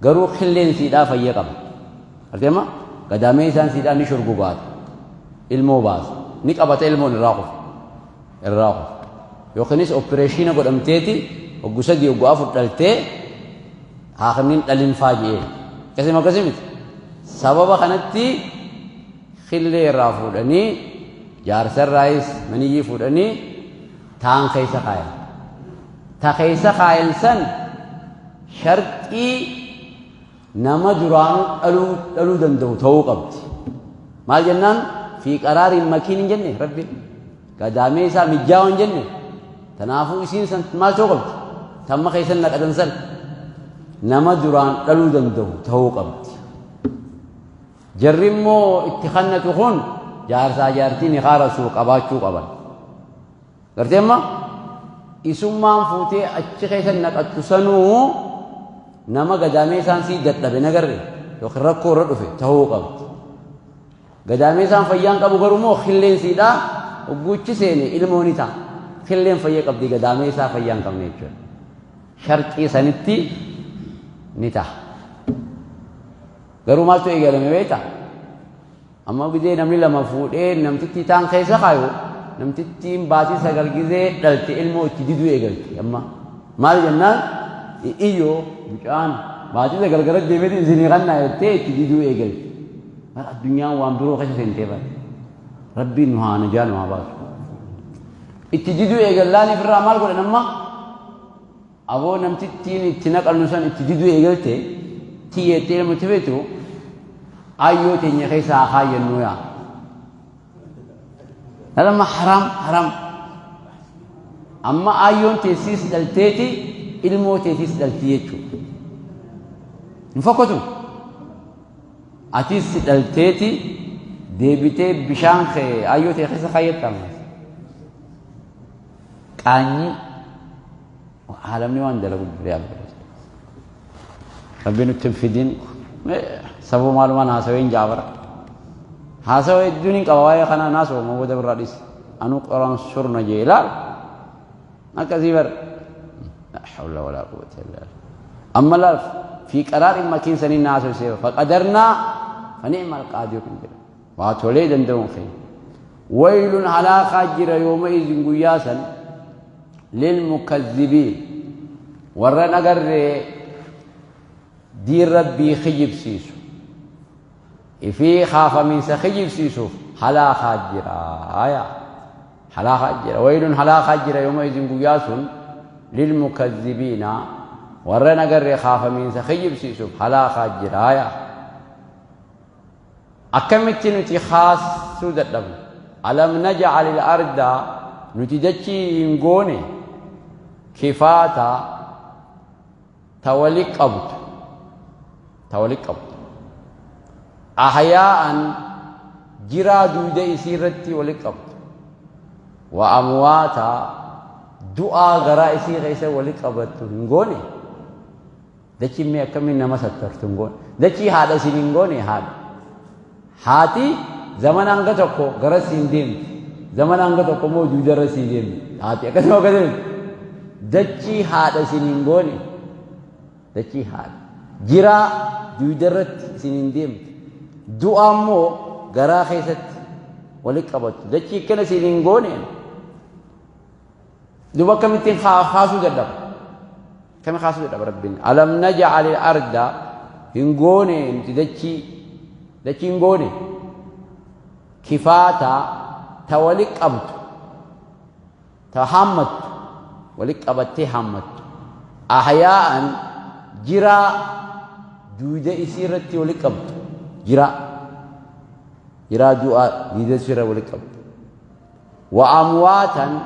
Garuu qilleen siidhaa fayyee qaba. Arteema gadaamee isaan siidhaa ni shurgubaata. Ilmoo baasa. Ni qabata ilmoon irraa kufu. Yookiinis opereeshina godhamteeti waggaa 3 waggaa 4 dhaltee haakimniin dhalin faaji'ee. Akkasii miti. Sababa kanatti qillee irraa fuudhanii jaarsarraayis maniyyii fuudhanii taan keessa kaayan. Ta keessa kaayan san sharxii nama duraan dhaluu danda'u ta'uu qabdi. Maal jennaan? Fi qaraariin makiin hin jenne rabbi gadaamee isaa mijjaa'u hin jenne. Kanaafuu isiin san maal ta'uu qabdi? Tamma keessa naqatan san nama duraan dhaluu danda'u ta'uu qabdi. Jarri immoo itti kannatu kun jaarsaa jaartii nikaa rasuu qabaachuu qaban. Gartee amma isummaan fuutee achi keessa naqattu sanuu nama gadaamee isaan sii dadhabe nagarre yookiin rakkoo irra dhufe ta'uu qabdi. Gadaamee isaan fayyaan qabu garuu immoo qilleen siidhaa ogguuchi seene ilmoo ni ta'a. Qilleen fayyee qabdi gadaamee isaa fayyaan qabne jechuudha. Sharxii sanitti ni ta'a. Garuu maaltu eegalame beektaa? Amma gizee namni lama fuudhee namtitti taan keessa kaayu namtittiin baatii 9 gizee dhalte ilmoo itti diduu eegalti. Amma maal jennaan iyyoo mucaan baatii 9 gara deemee isinii kannaa jettee itti diduu eegalti. Addunyaan waan biroo keessa seentee bara. Rabbiin nu haa najaa nu haa baasu. Itti diduu eegallaaniif irraa maal godhan amma? Aboo namtittiin itti naqannu san itti diduu eegalte tiyyeettee namatti feetu ayyoo teenya keessa haa kaayyannu yaa. Nalama haram. Amma ayyoon teessiis dhalteeti ilmoo teessiis dhalti jechuudha. Nu fakkaatu. Atis dhalteeti deebitee bishaan kee ayyoo ta'e keessa kaayyatamu. Qaanyi haalamni waan dalagu biriyaa Rabbi nutti hin fidin sababa maalumaan haasaween jaabara. Haasawee hedduun hin qaba waa'ee kanaa naasoo mawwada birraa dhis. Anu qoraan surna jee ilaal. Akkasii bar. La hawla walaa quwwata illaa billah. Amma laal fi qaraarin makiin sanii naasoo seefa. Faqadarnaa فنعم القادر واتولي دندون خير ويل على خاجر يومئذ قياسا للمكذبين ورنا قر دير ربي خيب سيسو في خاف من سخيب سيسو حلا خاجر حلا خاجر ويل حلا خاجر يومئذ قياس للمكذبين ورنا قر خاف من سخيب سيسو حلا خاجر أكملت نتي خاص سودة دم ألم نجعل الأرض نتيجتي إنغوني كفاتا تولي قبط أحياء جرا دودا إسيرتي ولي قبط وأمواتا دعاء غرا إسير إسير ولي قبط إنغوني دچي مي أكمل نما سترت إنغوني دچي هذا سين إنغوني هذا Hati zaman angka toko garas sindim, zaman angka toko mau jujur sindim. Hati akan mau kata, daci hada siningoni, daci had. Jira jujur sindim. Doa mo gara kesat, walik kabat. Daci kena siningoni. Dua kami tin khasu gadap. Kami khasu gadap Rabbin. Alam naj'al al-arda hingoni daci ngone kifata tawalik qabtu tahammat walik qabatti hammat أحياء جرا دويدة إسيرتي ولقبت جرا دعاء دويدة إسيرة ولقبت وأمواتا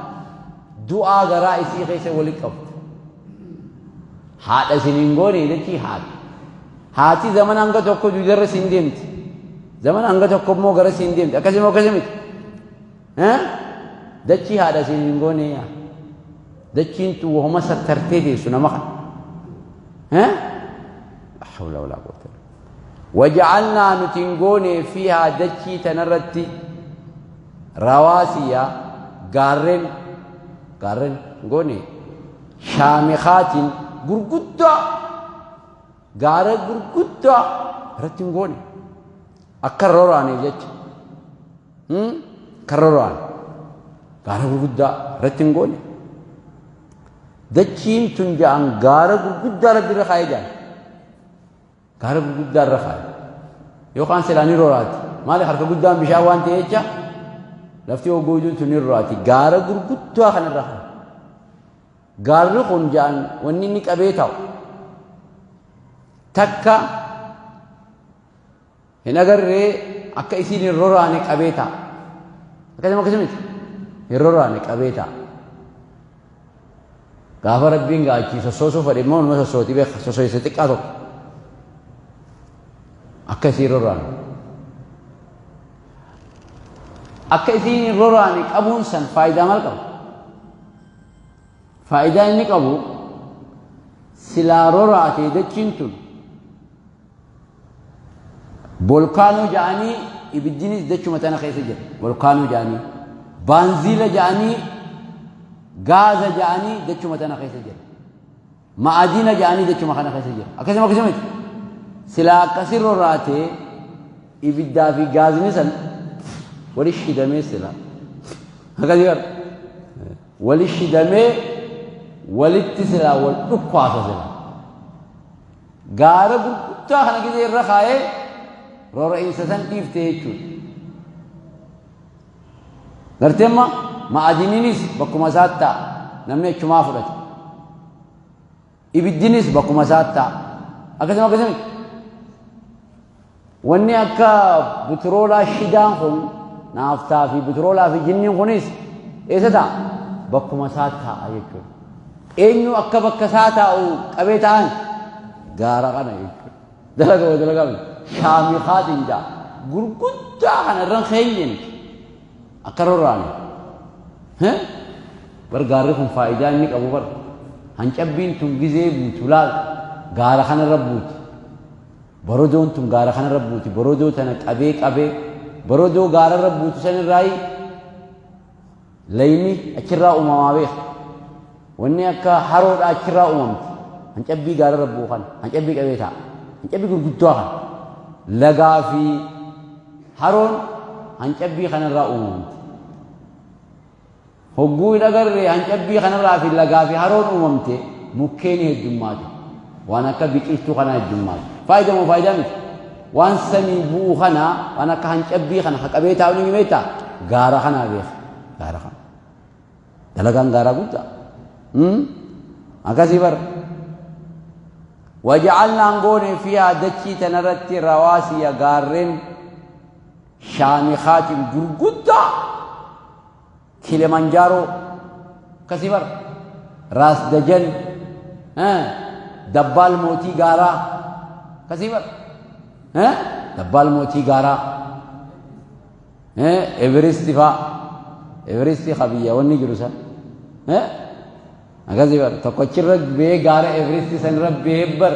دعاء غراء إسيرة ولقبت هذا سنينغوني لكي هاتي زمان أنك تقول دويدة سندمت زمان أنك تقول مو غراء سندمت أكسمت ها دكي هذا سنينغوني يا دكين تو وهم سترتدي سنا مخن ها حول ولا قوة وجعلنا نتنغوني فيها دكي تنرتي رواسيا غارن غوني شامخات غرغدا غار غرغدا رتنغوني أكرراني جت كرران غار غرغدا رتنغوني دچين تنجان غار غرغدا ربي رخايجان غار غرغدا رخاي يو كان سلاني رورات مالي حركه قدام بشاوان تيجا لفتي وجودن تنيراتي غار غرغدا خن رخاي غار خنجان ونني قبيتاو تكا هنا غري اكا اسيني روراني قبيتا كذا كسمت روراني قبيتا غافر ربين غاچي سوسو فريمون ما سوتي به سوسو يستقاتو اكثير روران اكثير روراني قبون سن فايده مالكم فايده اني قبو سلا روراتي دچينتو بولكانو جاني ابدينيس دچو متنا خيسجر بولكانو جاني بانزيل جاني غاز جاني دچو متنا خيسجر معادن جاني دچو مخنا خيسجر اكسما كسمت سلا كسر راتي ابدا في غاز نسن ولش دمي سلا هكذا ولش دمي ولتسلا والدقوا سلا غار بوتا خنا كده رخاي رو رئيس سن تيفتيچو نرتما معادنينيس بكما ساتا نمني چما فرت ابدينيس بكما ساتا اكسما كسم وني اكا بترولا شيدان خون نافتا في بترولا في جنين خونيس ايسدا بكما ساتا ايكو اينو اكا بكساتا او قبيتان غارا كان ايكو دلغا شامي خادنجا غرغدا كان رن خيين اكرراني ها برغاركم فائده انك ابو بر هنچبين تم غزي بوتولال غار خن ربوت برودون تم غار خن ربوت برودو تن قبي برودو غار ربوت سن راي ليني اكرا امامابه وني اكا حرود اكرا اممت هنچبي غار ربو خن هنچبي قبيتا هنچبي غرغدوا خن لغافي حرون هنچبي خن را اممت هوغوي نغر هنچبي خن را في لغافي حرون اممته مكيني الجماد وانا كبيقيتو خنا الجماد فايده مو فايده مت وان سمي بو خنا وانا كهنچبي خنا حقبيتاو ني ميتا غارا خنا بيخ غارا خنا دلغان غارا غوتا اغازيبر وجعلنا نغوني فيها دچي تنرتي رواسي غارن شامخات غرغدا كليمانجارو كسيبر راس دجن دبال موتي غارا كسيبر دبال موتي غارا ايفرست خبيه وني جروسا اغازيبر تكوچر بي غارا ايفرست سن رب بيبر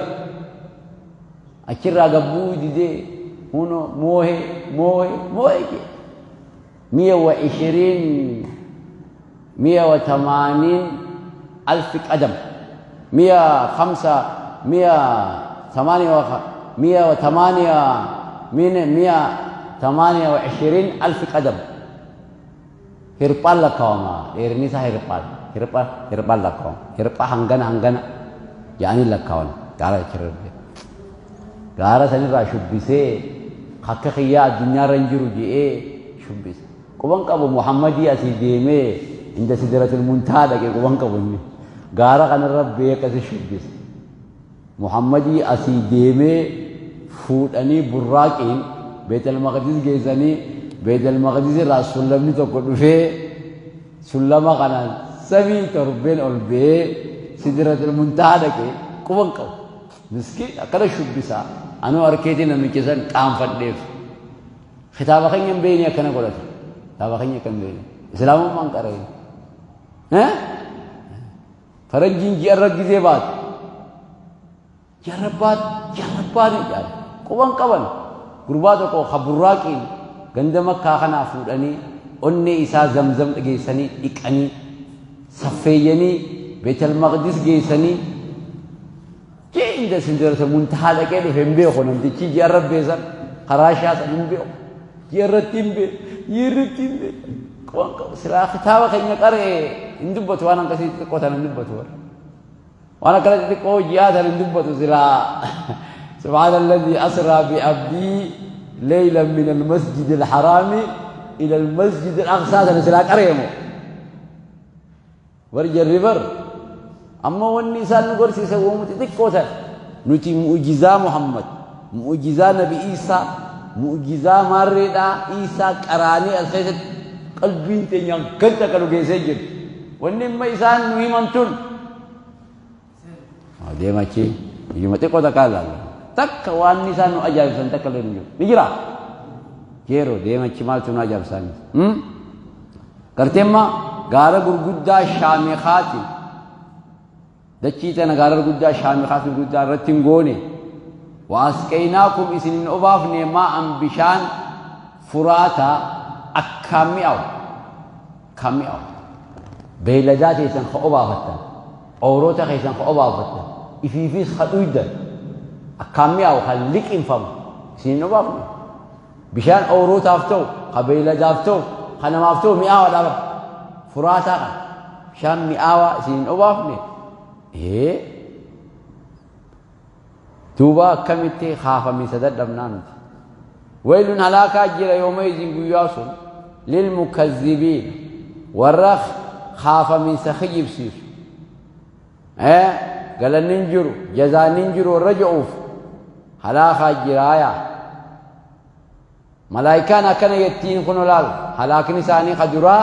اچرا غبو ديدي هونو موهي 180 ألف قدم 128 ألف قدم هربال لكوما إرنيسا هربال لكوما هربا هنغنا يعني لكوما قال كرب قال سنرا شبسه خكخيا الدنيا رنجرو جي شبس قبان قبو محمدي اسي ديمه عند سدرة المنتهى دغه قبان قبو gaara kanarra beekasi shubbis muhammadii asii deemee fuudhanii burraaqiin beetel maqdis geessanii beetel maqdis irraa sullamni tokko dhufee sullama kanaan samii torbeen ol ba'ee sidratul muntahaa dhaqee quban qabu miskiin akkana shubbisaa anuu harkeetii namicha san qaanfadheef kitaaba keenya hin beekne akkana godhate kitaaba keenya kan beekne islaamummaan qara'e faranjiin ji'arra gizee baate jarabbaat jedhaan quban qaban gurbaa tokko burraaqiin ganda makkaa kanaa fuudhanii onnee isaa zamzam geessanii dhiqanii saffeeyyanii beetel maqdis geessanii inda sidratul muntahaa dhaqee dhufe hin beeku namtichi ji'arra beesan karaa shaasan hin beeku ji'arratti hin beeku quban qabu silaa kitaaba keenya qara'e hin dubbatu waan akkasii xixiqqoo tan hin dubbatu وانا كانت تقول جهاد لندبت سلا سبحان الذي اسرى بعبدي ليلا من المسجد الحرام الى المسجد الاقصى سلا قريمو ورجى الريفر اما والنساء نقول سيسووا متتكوتا نتي معجزه محمد معجزه نبي عيسى معجزه ماريدا عيسى قراني الخيت قلبي تنيان كنت كانوا جيسجد ونما انسان مهمنتون deema chi yuma te kota kala takka wanni sanu ajaib san takka lenjo nijira kero deema chi mal tuna ajaib san kartemma gara gurgudda shamikhati dachi tana gara gurgudda shamikhati gurgudda ratin gone wasqainakum isinin obafne ma am bishan furata akamiaw kamiaw beylajati san khobafatta awrota khaysan khobafatta ififis khaduida akami aw khalik infam sino baf bishan awrot afto qabila jafto khanam afto miawa dabar furata shan miawa sino baf ne tuba kamite khafa mi sadad damnan wailun halaka jira yawmaizin guyasun lil mukazzibin warakh khafa min sakhib sir قال ننجر جزا ننجر ورجعوف هلاكا جرايا ملائكان كان يتين خنولال هلاك نساني خجرا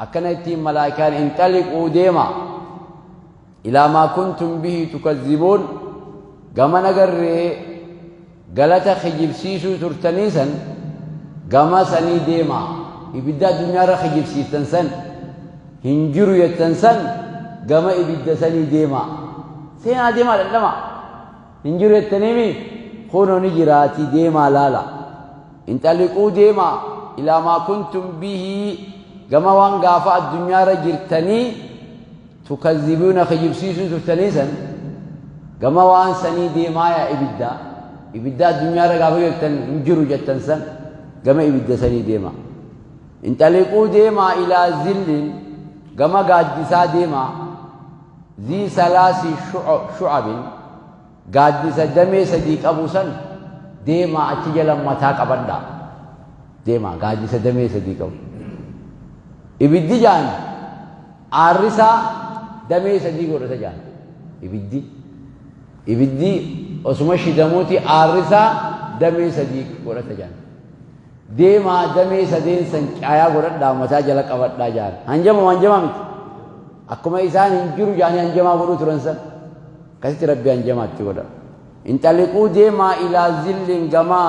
أكن يتين ملائكان انطلقوا ديما إلى ما كنتم به تكذبون كما نقر غلطة خجب سيسو ترتنيسا كما سني ديما إبدا دنيا را خجب سيتنسن هنجر يتنسن كما إبدا سني ديما سينا ديما لما هنجر يتنمي خونو نجراتي ديما لالا انطلقوا ديما إلى ما كنتم به كما وان غافا الدنيا را جرتني تكذبون خجب سيسو ترتنيسا كما وان سني ديما يا إبدا إبدا الدنيا را غافا جرتن هنجر جتنسن كما إبدا سني ديما انطلقوا ديما إلى ذل كما قادسا ديما ذي ثلاث شعب قادسا دمي صديق أبو سن ديما أتجل متاك أبدا ديما قادسا دمي صديق أبو إبدي جان عرسا دمي صديق ورسا جان إبدي أسمشي دموتي عرسا دمي صديق ورسا جان ديما دمي سدين سن آيا غرد دا متا جلك أبد دا جان هنجم مت أكما إنسان هنجرو جاني هنجم غرو ترنسن كسيت ربي هنجم أتجودا انطلقوا ديما إلى ذل جما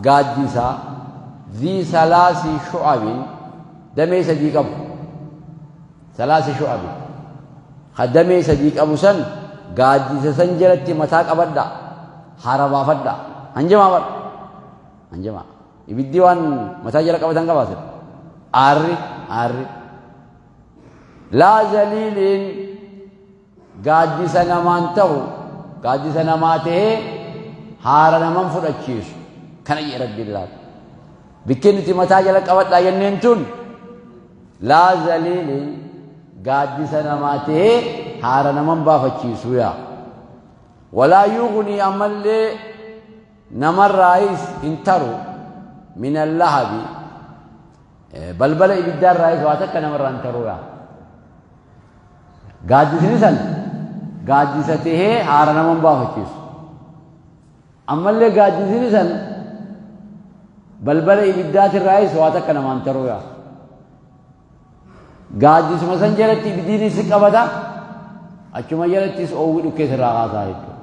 قادسا ذي ثلاث شعب دمي صديق أبو ثلاث شعب خدمي صديق أبو سن قادسا سنجرت متاك أبد دا حربا فدا هنجم أبد هنجم ibiddi waan mataa jala qabatan qabaatan aarri laa zaliiliin gaaddisa namaan ta'u gaaddisa namaa ta'ee haara naman fudhachiisu kana jedhe rabbiin laata bikki nuti mataa jala qabadhaa jenneen tun laa zaliiliin gaaddisa namaa ta'ee haara naman baafachiisu yaa walaa yuugunii ammallee namarraayis hin taru من اللهب بلبل إبدار رئيس واتك نمران ترويا gaaddisni san gaaddisatee haara naman baafachiisu ammallee gaaddisni san balbala ibiddaatirraayis waa takka namaan taruu yaa gaaddisuma san jalatti ibiddiin si qabata achuma jalattis oowwi dhukkee sirraa kaasaa jechuudha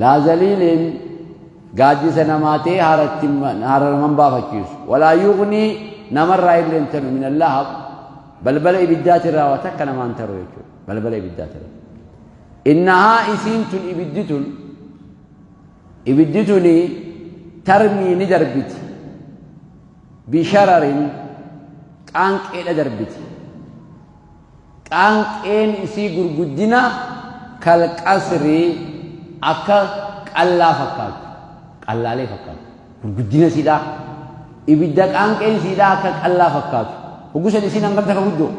laa zaliiliin gaaddisa namaatee haara naman baafachiisu walaa yuqnii namarraa illee hin tanu min allahab balbala ibiddaatirraa waa takka namaan taruu jechuudha balbala ibiddaatirraa innahaa isiin tun ibiddi tuni tarmii ni darbiti bishararin qaanqeedha darbiti qaanqeen isii gurguddina kalqasrii akka qallaa fakkaatu qallaalee fakkaatu gurguddina siidhaa ibidda qaanqeen siidhaa akka qallaa fakkaatu hugusan isiin hangam takka guddoo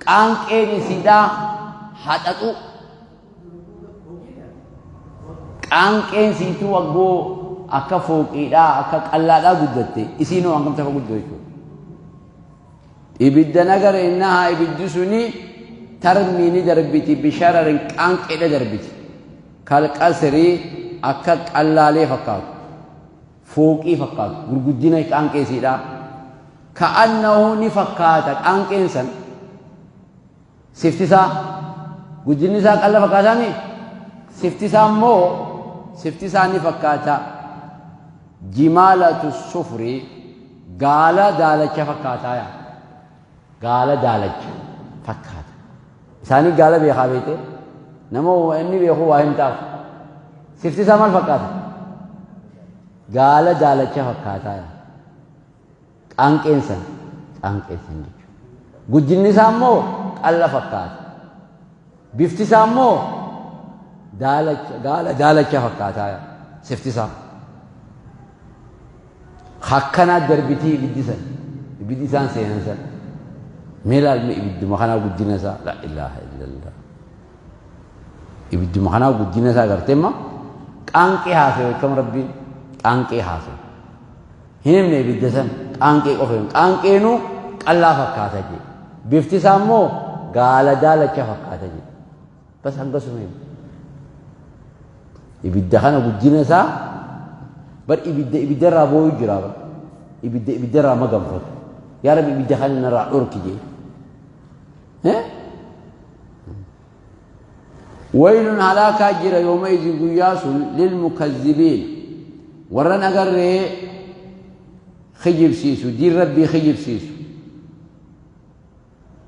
qaanqeen siidhaa haxaxu qaanqeen siituu waggoo akka fooqiidhaa akka qallaadhaa guddatte isiinoo hangam takka guddoo jechuudha ibidda nagara innahaa ibiddi suni tarmii ni darbiti bishararin qaanqeedha darbiti kalqasrii akka qallaalee fakkaatu fooqii fakkaatu gurguddina qaanqeesiidhaa ka'annahu ni fakkaata qaanqeen san siftisaa guddinni isaa qalla fakkaataani siftisaa immoo siftisaa ni fakkaata jimaalatu sufrii gaala daalacha fakkaataa yaa gaala daalacha fakkaata isaanii gaala beekaa beekte nama inni beeku waa hin taa'u siftisaa maal fakkaata gaala daalacha fakkaataa yaa qaanqeen san jechuudha guddinni isaa immoo qalla fakkaata bifti isaa immoo gaala daalacha fakkaataa yaa siftisaa hakkanaa darbitii ibiddi isaan seenan san meelaal ibidduma kanaa guddina isaa laa ilaaha illallah ibidduma kanaa guddina isaa agarteemma qaanqee haasa'e akkam rabbiin qaanqee haasa'e hin himne ibidda san qaanqee qofa qaanqeenuu qallaa fakkaata jee bifti isaa immoo gaala daalacha fakkaata jee bas hangasuma ibidda kana guddina isaa bar ibidda irraa boo'u jira bar ibidda irraa maganfatu yaa rabbi ibidda kana narraa dhorki jee waylun halaakaa jira yooma izin guyyaa sun lilmukazzibiin warran agarree kijibsiisu diin rabbii kijibsiisu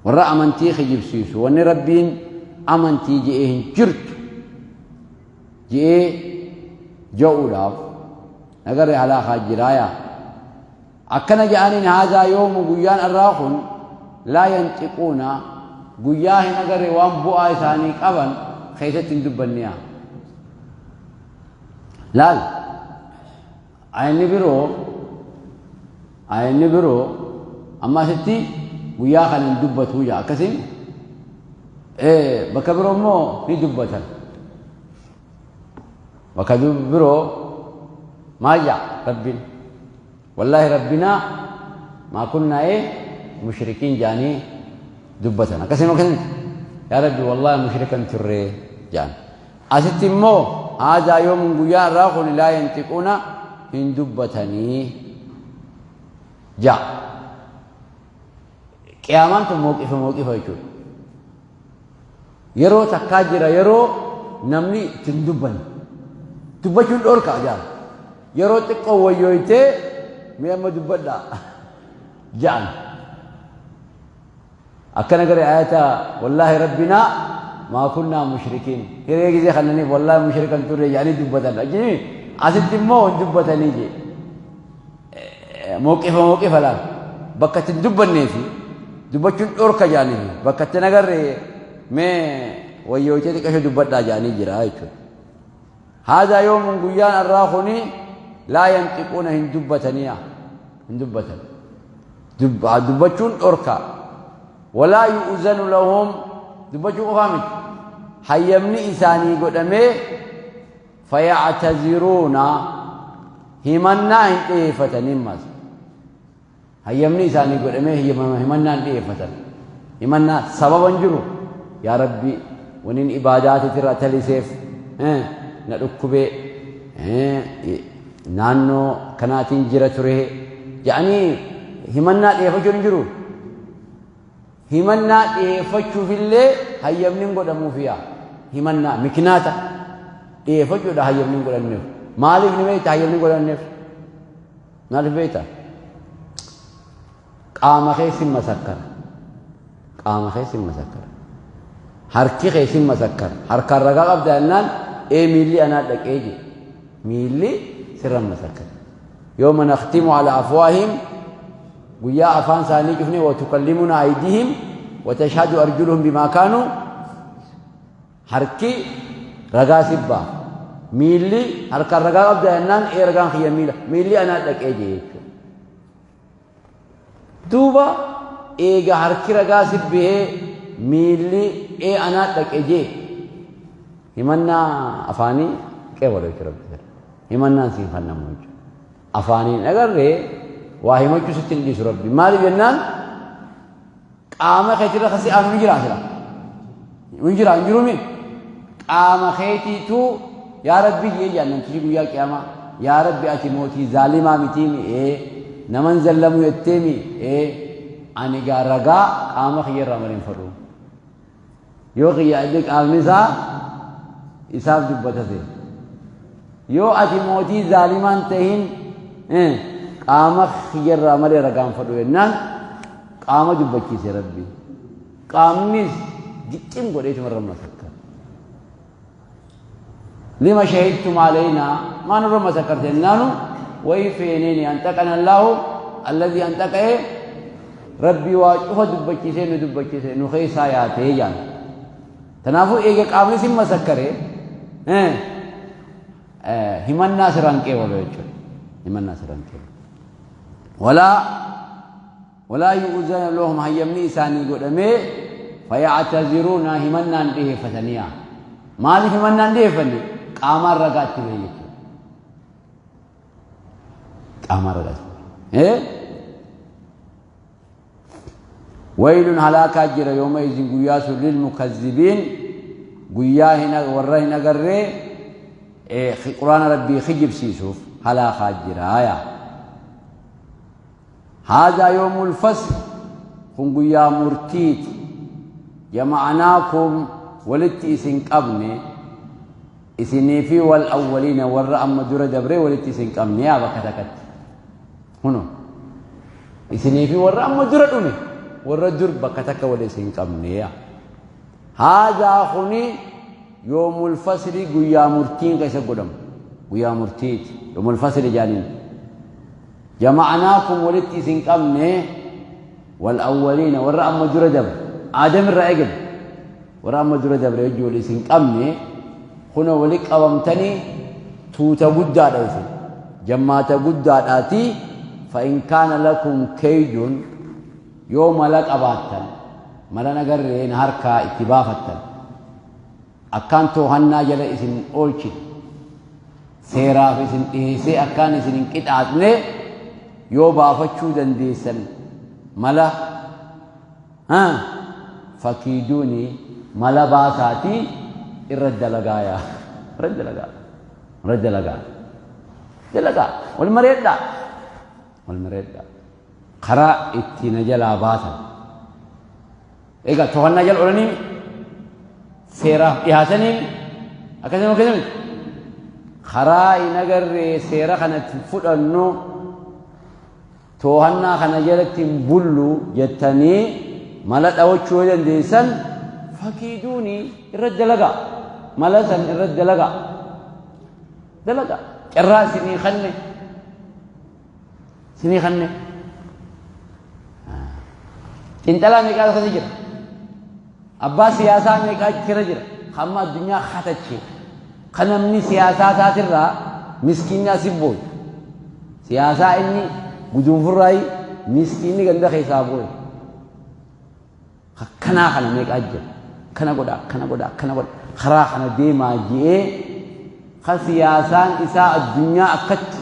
warra amantii kijibsiisu wanni rabbiin amantii je'ee hin jirtu je'ee ja'uudhaaf agarree halaakaa jiraayaa akkana ja'aniin haazaa yoomu guyyaan irraa kun laa yanxiquuna guyyaa hin agarree waan bu'aa isaanii qaban keessatti hin dubbanniyaa laal ayinni biroo amma asitti guyyaa kan hin dubbatuu jaa akkasiin bakka biroo immoo ni dubbatan bakka biroo maal jaa rabbiin wallaahi rabbinaa maa kunnaa mushrikiin jaanii dubbatan akkasiin yaa rabbi wallaahi mushrikan turree jaan asitti immoo haazaa yoomun guyyaa irraa kun laa yantiquuna hin dubbatanii jaa qiyaamaan tun mawqifa jechuudha yeroo takkaa jira yeroo namni ittiin dubbanne dubbachuun dhoorkaa jaan yeroo xiqqoo wayyooytee mee amma dubbadhaa jaan akkana gare ayata wallaahi rabbinaa maa kunnaa mushrikiin hiree gisee kannaniif wallaahi mushrikan turre jaanii dubbatan ajini asitti immoo hin dubbatanii jee mawqifa laal bakka ittiin dubbannee fi dubbachuun dhoorka jaanii bakka ittiin agarre mee wayyooytee xiqqasho dubbadhaa jaanii jira jechuudha haazaa yoomun guyyaan irraa kuni laa yanxiquuna hin dubbataniya hin dubbatan dubbachuun dhoorka ولا يؤذن لهم دبجوا قامت حيمني إساني قدمي فيعتذرون همنا إيفة نماز حيمني إساني قدمي همنا إيفة إمنا سببا جرو يا ربي ونين إبادات ترى تلسيف نركبه نانو كناتين جرتره يعني همنا يفجون جرو همنا يفجو في الليل هيا منين قدامو فيها همنا مكناتا يفجو ده هيا منين قدامو مالك نبيت هيا منين قدامو مالك بيتا قام خيس مسكر قام خيس مسكر حركي خيس مسكر حركة الرجال أبدا أنان ميلي أنا لك إيجي ميلي سر مسكر يوم نختم على أفواههم ويا أفان ثاني جفني وتكلمنا أيديهم وتشهد أرجلهم بما كانوا حركي رجال سبا ميلي حركة الرجال أبدا أنان رجال خيام ميلي أنا لك إيجي دوبا إيجا حركي رجال سبه ميلي أنا لك إيجي همنا أفاني كيف ولا يكرب همنا سيفنا موج أفاني أجر ري واهي موج ستين دي سرب مالي جنان قام خيتي خسي أنا مجرا جرومي قام خيتي تو يا ربي يجي أنا تجيبوا يا كياما يا ربي أتي موتي ظالما متيمي نمن زلمو يتيمي أنا جارجا قام خير رمرين فرو يوغي يعدك المسا إساف جبتته يو أتي موتي ظالمان تهين قام خير رمرين رقام فرو إنان قام جبتكي سي ربي قام نيس جتم قريت مرة مسكر لما شهدتم علينا ما نرى مسكر تنانو ويفينيني أنتقنا الله الذي أنتق ربي واجه دبكي سي نخي ساياته جان تنافو إيجا قامل سي مسكر همن ناس رانكي ولو يجل همن ناس رانكي ولا يؤذن لهم هيمني إساني قدمي فيعتذرون همنا نديه فتنيا مالي همنا نديه فني قامار رقات تبهي قامار رقات ويل هلاك أجر يومئذ قياس للمكذبين قياه هنا وراه هنا قرر قرآن ربي خجب سيسوف هلاك أجر آية هذا يوم الفصل هم قيا مرتيت جمعناكم ولدت إسن قبني إسني في والأولين والرأم مدور دبري ولدت إسن قبني يا بكتكت هنا إسني في والرأم مدور دمي والرجل بكتك ولدت إسن قبني هذا خني يوم الفصل قيا مرتين كيس قدم قيا مرتيت يوم الفصل جانين جمعناكم ولدت إسن قبني والأولين والرأم مدور دبري آدم الرأيقل ورام مدرة دبريج وليسين قمني هنا ولك أوامتني توتا قد آتي جماعة قد آتي فإن كان لكم كيد يوم لك أباتا ملا نقرر نهاركا اتبافتا أكانتو هنا جل إسن أولشي سيرا في إسن إيسي أكان إسن انكت آتني يو بافتشو دنديسن ملا فكيدوني ملا باساتي الرد لغايا رد لغا والمريد خرا اتنجل باسا ايغا توهنا جل اولني سيرا يحسني اكذا خرا ينغر سيرا كانت فدنو توهنا كان جلت بولو يتني ملا داوچو دنديسن فكيدوني الرد لغا ملا سن الرد لغا دلغا قراسني خني سني خني انتلا ميقال خجر ابا سياسه ميقال كرجر خما الدنيا خاتچي خنمني سياسات الرا مسكيننا سيبوي سياسه اني غدون فراي مسكيني غند حسابوي كنا ميقال كنا غدا خرا خنا ديما جي خسياسان اساء الدنيا اكت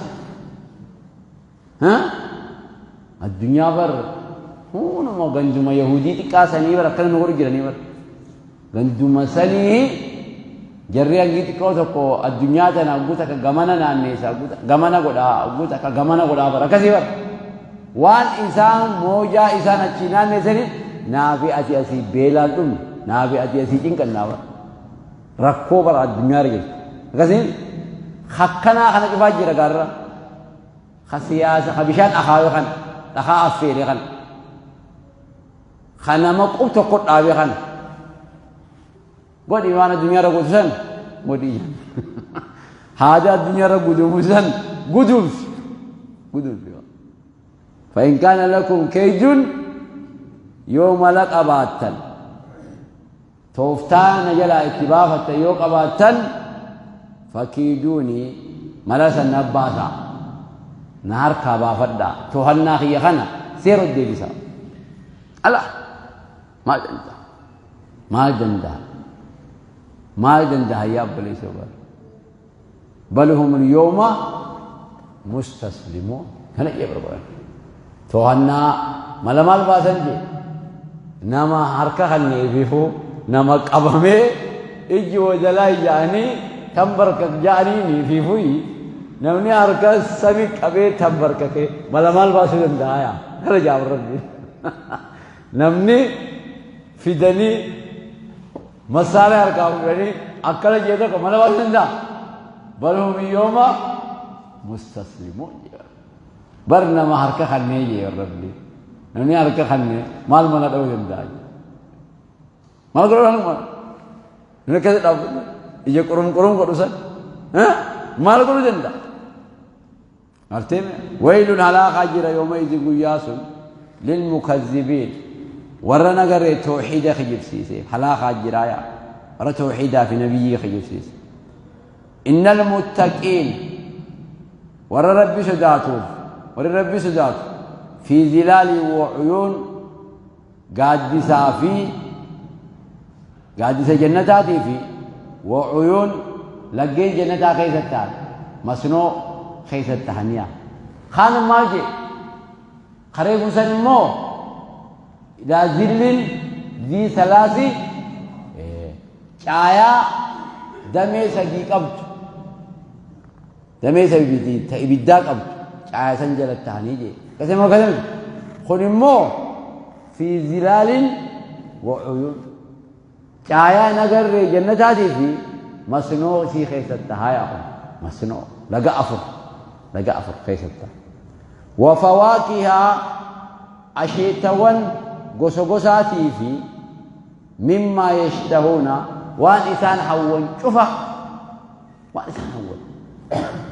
الدنيا بر هون ما غندوما يهودي تكاسني برا كان نور جراني بر غندوما سني جريان جيت كوتكو الدنيا تنا غوتا كغمانا نانيسا غوتا غمانا غودا غوتا كغمانا غودا برا كسي بر وان انسان موجا انسان اچينان نسني نافي اتي اسي بيلاتم نافي اتي اسي چنكنا بر ركو بر الدنيا رجل كسي خكنا خنا كفاجر غارا خسياسه خبيشان اخاوي خن اخا افيري خن خنا مقوت قد ابي خن قد ايمان الدنيا رغوسن مودي هذا الدنيا رغودوسن غدوس فإن كان لكم كيد يوم لقباتن توفتان جلا اتبافة يوم قباتن فكيدوني ملسا نباسا نهار كابا فدا توهنا خي خنا سير الدبسا الله ما جندا يا بلي سبر بل هم اليوم مستسلمون هنا يبربر توهنا ملمال باسنجي نما حركه خني بيفو نما قبمه اجي وجلاي يعني تنبرك جاني في فوي نمني حركه سبي قبي تنبرك ملمال باسن دايا رجع ربي نمني في دني مساله حركه غني اكل جيده ملمال باسن بل هم يوم مستسلمون برنا ما حركه خني يا ربي نمني حركه خني مال مال دو جنداي مال قرون مال نكذا داب يجي قرون قدوسن ها مال قرون جندا ارتم ويل على خاجر يومئذ قياس للمكذبين ورنا غير توحيد خجب سيسي حلا خاجر يا ور توحيد في نبي خجب سيسي ان المتقين ور ربي سداتو ور ربي سدات في ظلال وعيون قادس جنتاتي في وعيون لقين جنتا خيستان مسنو خيست تهنيا خان ماجي خريب سنمو إلى ظل ذي ثلاث چايا دمي سقي قبط دمي سقي تإبدا قبط چايا سنجل التهني جي كسمو خنمو في ظلال وعيون چايا نگر جنتاتي في مسنو سي خيست تهايا مسنو لقى أفر خيستا وفواكه أشيتوان غوساتي في مما يشتهون وان إسان حوان شوفا وان إسان حوان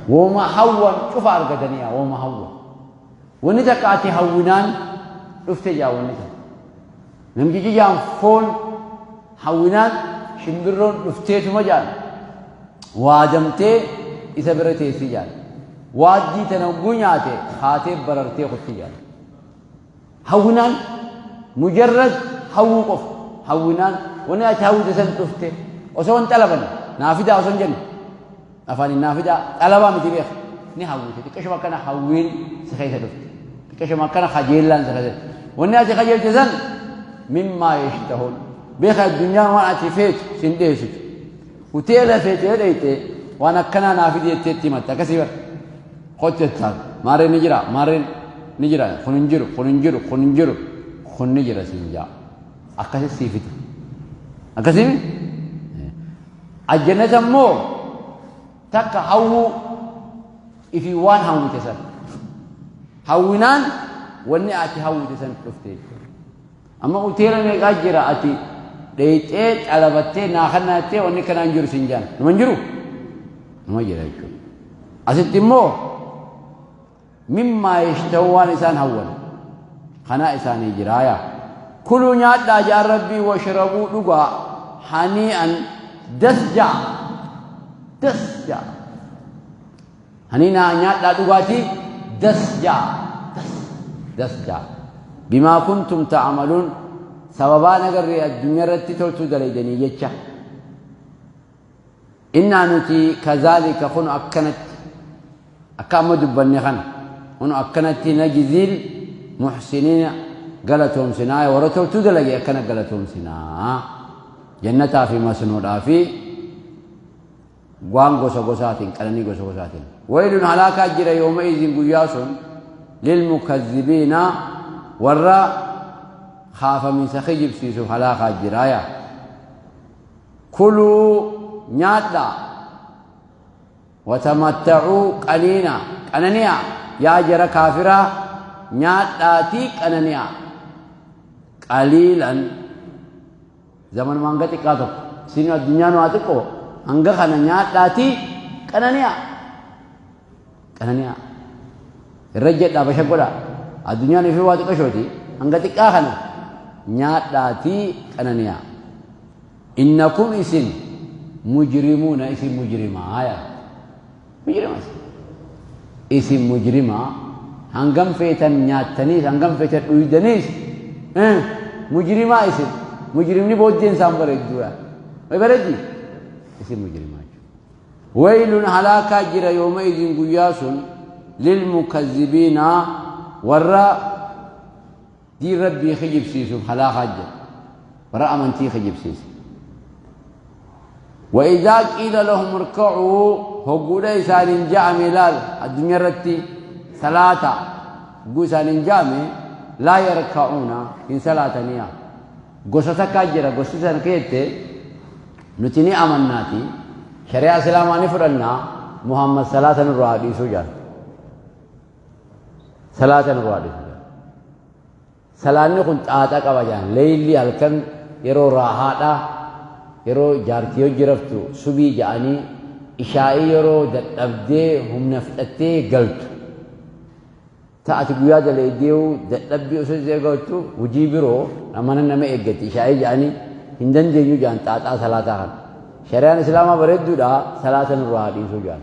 وما حوان شوفا أرقدنيا وما حوان ونتكاتي حوانان افتجا ونتا نمجي جام فون حوانان شمبرون افتيت مجال واجمتي إذا برتي سجال واجي تنوغونياتي خاتب بررتي خطيال حوانان مجرد حوقف حوانان وانا تهو تسن تفتي وسوان طلبنا نافدا وسن جن افاني نافدا طلبا متبيخ ني حوتي تكشما كان حوين سخيت تفتي تكشما كان خجيلان سخيت وانا خجيل تسن مما يشتهون بيخ الدنيا وانا تفيت سنديسك وتيلا فيت يديتي وانا كان نافدي تيتي متى كسيبر قتت مارين نجرا خننجرو خنجرا سنجا أكاسي سيفت أكاسي الجنة مو تك هاو إفي وان هاو تسن هاوينان وني أتي هاو تسن كفتي أما أوتيلا نجاجرا أتي ديتات على بتة ناخنا تة وني كنا نجرو سنجان نمنجرو يكون أستمو مما يشتهون إنسان هون خنا إنسان جرايا كلوا نيات داجار ربي واشربوا لقا هنيئا دسجا هنينا نيات داجواتي دسجا بما كنتم تعملون سببا نغر الدنيا رتي تولتو دليدني يچا إنا نتي كذلك خن أكنت أكامد بني خن هنا أكنت نجزيل محسنين قالتهم سنا ورتو تدلقي أكنا قالتهم سنا جنة في مسنود في قوان قوسات كلني قوسات ويل هلاك أجر يومئذ قياس للمكذبين ورا خاف من سخيب سيسو هلاك أجر كلوا نياتا وتمتعوا قليلا قنانيا يا جرى كافرة نياتاتي قنانيا قليلا زمن مانغتي كاتو سينو الدنيا نواتكو أنغا خنا نياتاتي قنانيا الرجل دا بشكولا الدنيا نفي واتكو شوتي أنغتي كاخنا نياتاتي قنانيا إنكم اسم مجرمون اسم مجرما آية مجرما اسم مجرما هنگم فيتن نياتنيس هنگم فيتن ويدنيس مجرما اسم مجرمني بود دين سام بردوا ما بردي اسم مجرما ويل هلاك جرى يومئذ قياس للمكذبين ورا دي ربي خجب سيسو هلاك جرى ورا أمنتي خجب سيسو وإذا قيل لهم اركعوا هقول إسان جاء ملال الدنيا رتي ثلاثة قوسان جامي لا يركعون إن صلاة نيا قوسة كاجرة قوسة كيتة نتني أمناتي شريعة سلاماني فرنا محمد صلاة الرادي سجال صلاة الرادي سجال صلاة كنت آتاك وجان ليلي الكن يرو راحاتا yeroo jaartii hojiraftu subii ja'anii ishaa'ii yeroo dadhabdee humna fudhattee galtu ta'ati guyyaa jala deewu dadhabbii osoo ishee galtu hojii biroo nama eeggatti ishaa'ii ja'anii hin dandeenyu ja'an xaaxaa salaataa kan shari'aan islaamaa bareedduudha salaata nurraa dhiisuu ja'an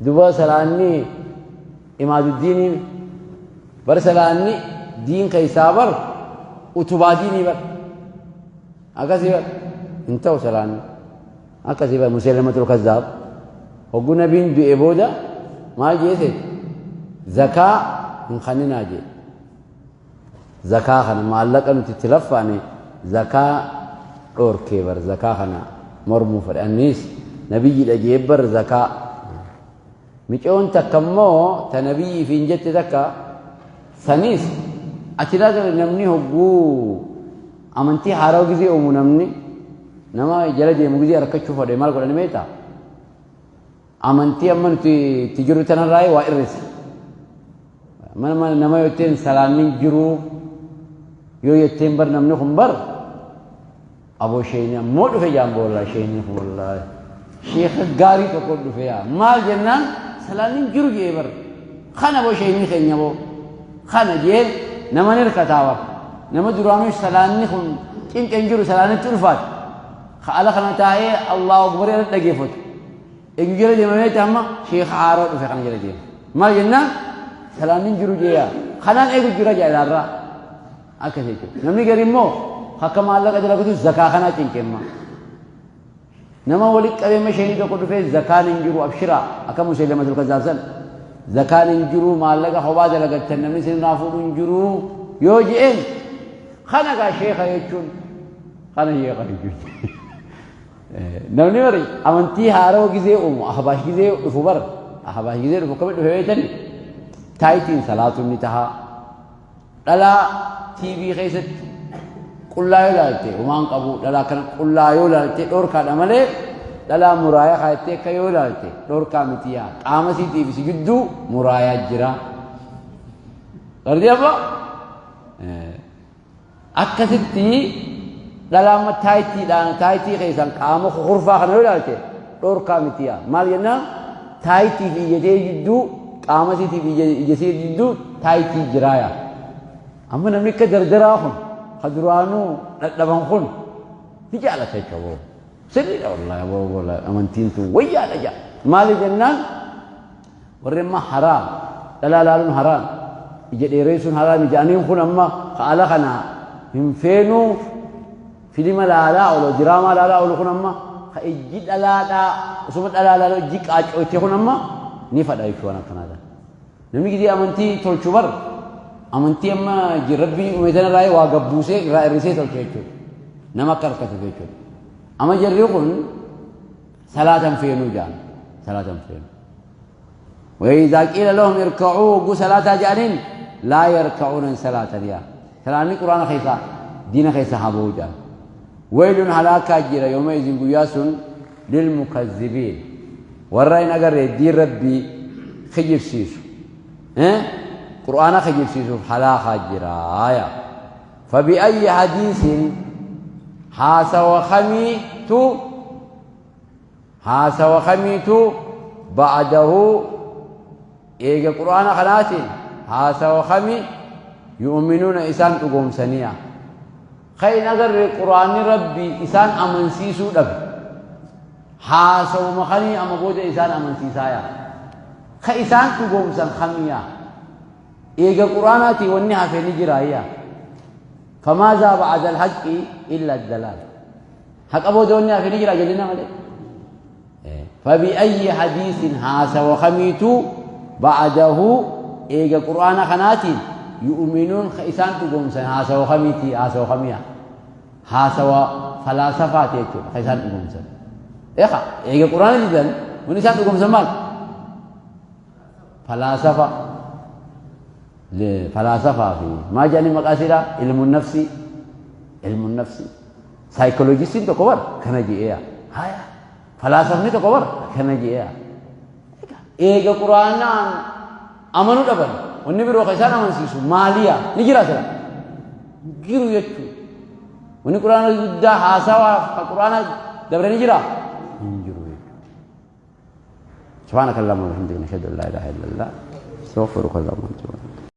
duba salaanni imaaduddiinii bar salaanni diin keessaa bar utubaa diinii bar أكثر انتو سلام أكثر مسلمة الكذاب وقو نبين بإبودة ما جيسد زكاة من خننا جي زكاة خنا معلقة نتتلفاني زكاة اور كبر زكاة خنا مرمو فر النيس نبي الأجيبر زكاة ميشون تكمو تنبي في انجت زكاة سنيس أتلاقى نمني هقو amantii haaraw gisee uumu namni nama jala deemu gisee rakkachuu fadhe maal godhani meeta amantii amma nuti itti jiru tanarraa waa irrisa mana nama yotteen salaannin jiru yoo yotteen bar namni kun bar aboo sheeyni ammoo dhufe jaamboo wallaahi sheeyni kun wallaahi sheekha gaarii tokko dhufe yaa maal jennaan salaannin jiru jee bar kana aboo sheeyni keenya boo kana jee nama nirkataawar نما درانوش سلاني خن كم كنجرو سلاني تلفات خاله خنا تاعي الله أكبر يا تجيفت يجري جماعة تاما شيخ عارض وفي خنا جري ما جنّا سلاني جرو جيا خنا إيجو جرا جاي لارا أكثر نمني كريمو حكم الله كذا لقطو زكاة خنا تنكما نما ولي كريم شيني تقول في زكاة نجرو أبشرا أكمل مسلمة الكذابين زكاة نجرو ما الله كخواد لقطة نمني سين نافور نجرو يوجئن خنا كشيخ يجون خنا شيخ يجون نمني مري أمنتي هارو كذي أحباش كذي فبر أحباش كذي فكمل هويتني تايتين صلاة النتها لا تي في خيست كل لا يلالتي ومان قبو لا كان كل لا يلالتي دور كان عمله لا مرايا خايتي كيولالتي دور كامتيا قامسي تي في سجدو مرايا جرا قردي أبا أكثرتي لما تايتي خيسان كامو خرفا خنا يلالتي دور كامتيا مالينا تايتي في يدي جدو قامسي تي في يسير جدو تايتي جرايا أما نمني كدردراهم خدرانو لبان خون تجعل تكبو سري والله أمانتين تو ويا لجا مال جنان ورما حرام لا حرام يجي رئيسون حرام يجانين خون أما خالا خنا من فينو فيلم لا ولا دراما لا ولا خون أما خيجي لا وسمت لا جيك أو تخون أما نفدا يشوانا كنادا نمي كذي أمانتي تول شبر amantii amma rabbii uumatan irraa waa gabbuusee irraa hir'isee tolche jechuudha. Nama akka harkatu jechuudha. Amma jarri kun salaatan feenuu jaan salaatan feenuu. وإذا قيل لهم اركعوا قو صلاة جانين لا يركعون صلاة ريا سلامي قرآن خيسا دين خيسا حبوجا ويل هلاك أجر يومئذ قياس للمكذبين والرأين أجر دين ربي خجف سيسو قرآن خجف سيسو هلاك أجر آية فبأي حديث حاس وخميت بعده إيجا قرآن خلاتين هاسا وخمي يؤمنون إسان تقوم سنيا خي نقر قرآن ربي إسان أمن سيسو دب هاسا ومخني أما بود إسان أمن سيسايا خي إسان تقوم سن خميا إيجا قرآناتي ونها في نجرايا فماذا بعد الحق إلا الدلال حق أبو دونها في نجرا جلنا ملك فبأي حديث هاسا وخميت بعده إيجا قرآن خناتين يؤمنون خيسان تقوم سن هاسا وخميتي هاسا وخميا هاسا وفلاسفات يكتب خيسان تقوم سن إيجا قرآن جدا ونسان تقوم سن مال فلاسفة فلاسفة في ما جاني مقاصدة علم النفس سايكولوجيستين تكبر كنا جئيا هايا فلاسفة تكبر كنا جئيا إيجا قرآن أمانو دبل والنبي روح إنسان أمان سيسو ماليا نجرا سلا جيرو يكتو وني قرآن يدا حاسوا قرآن دبر نجرا نجرو يكتو سبحانك اللهم وبحمدك نشهد أن لا إله إلا الله استغفرك اللهم واتوب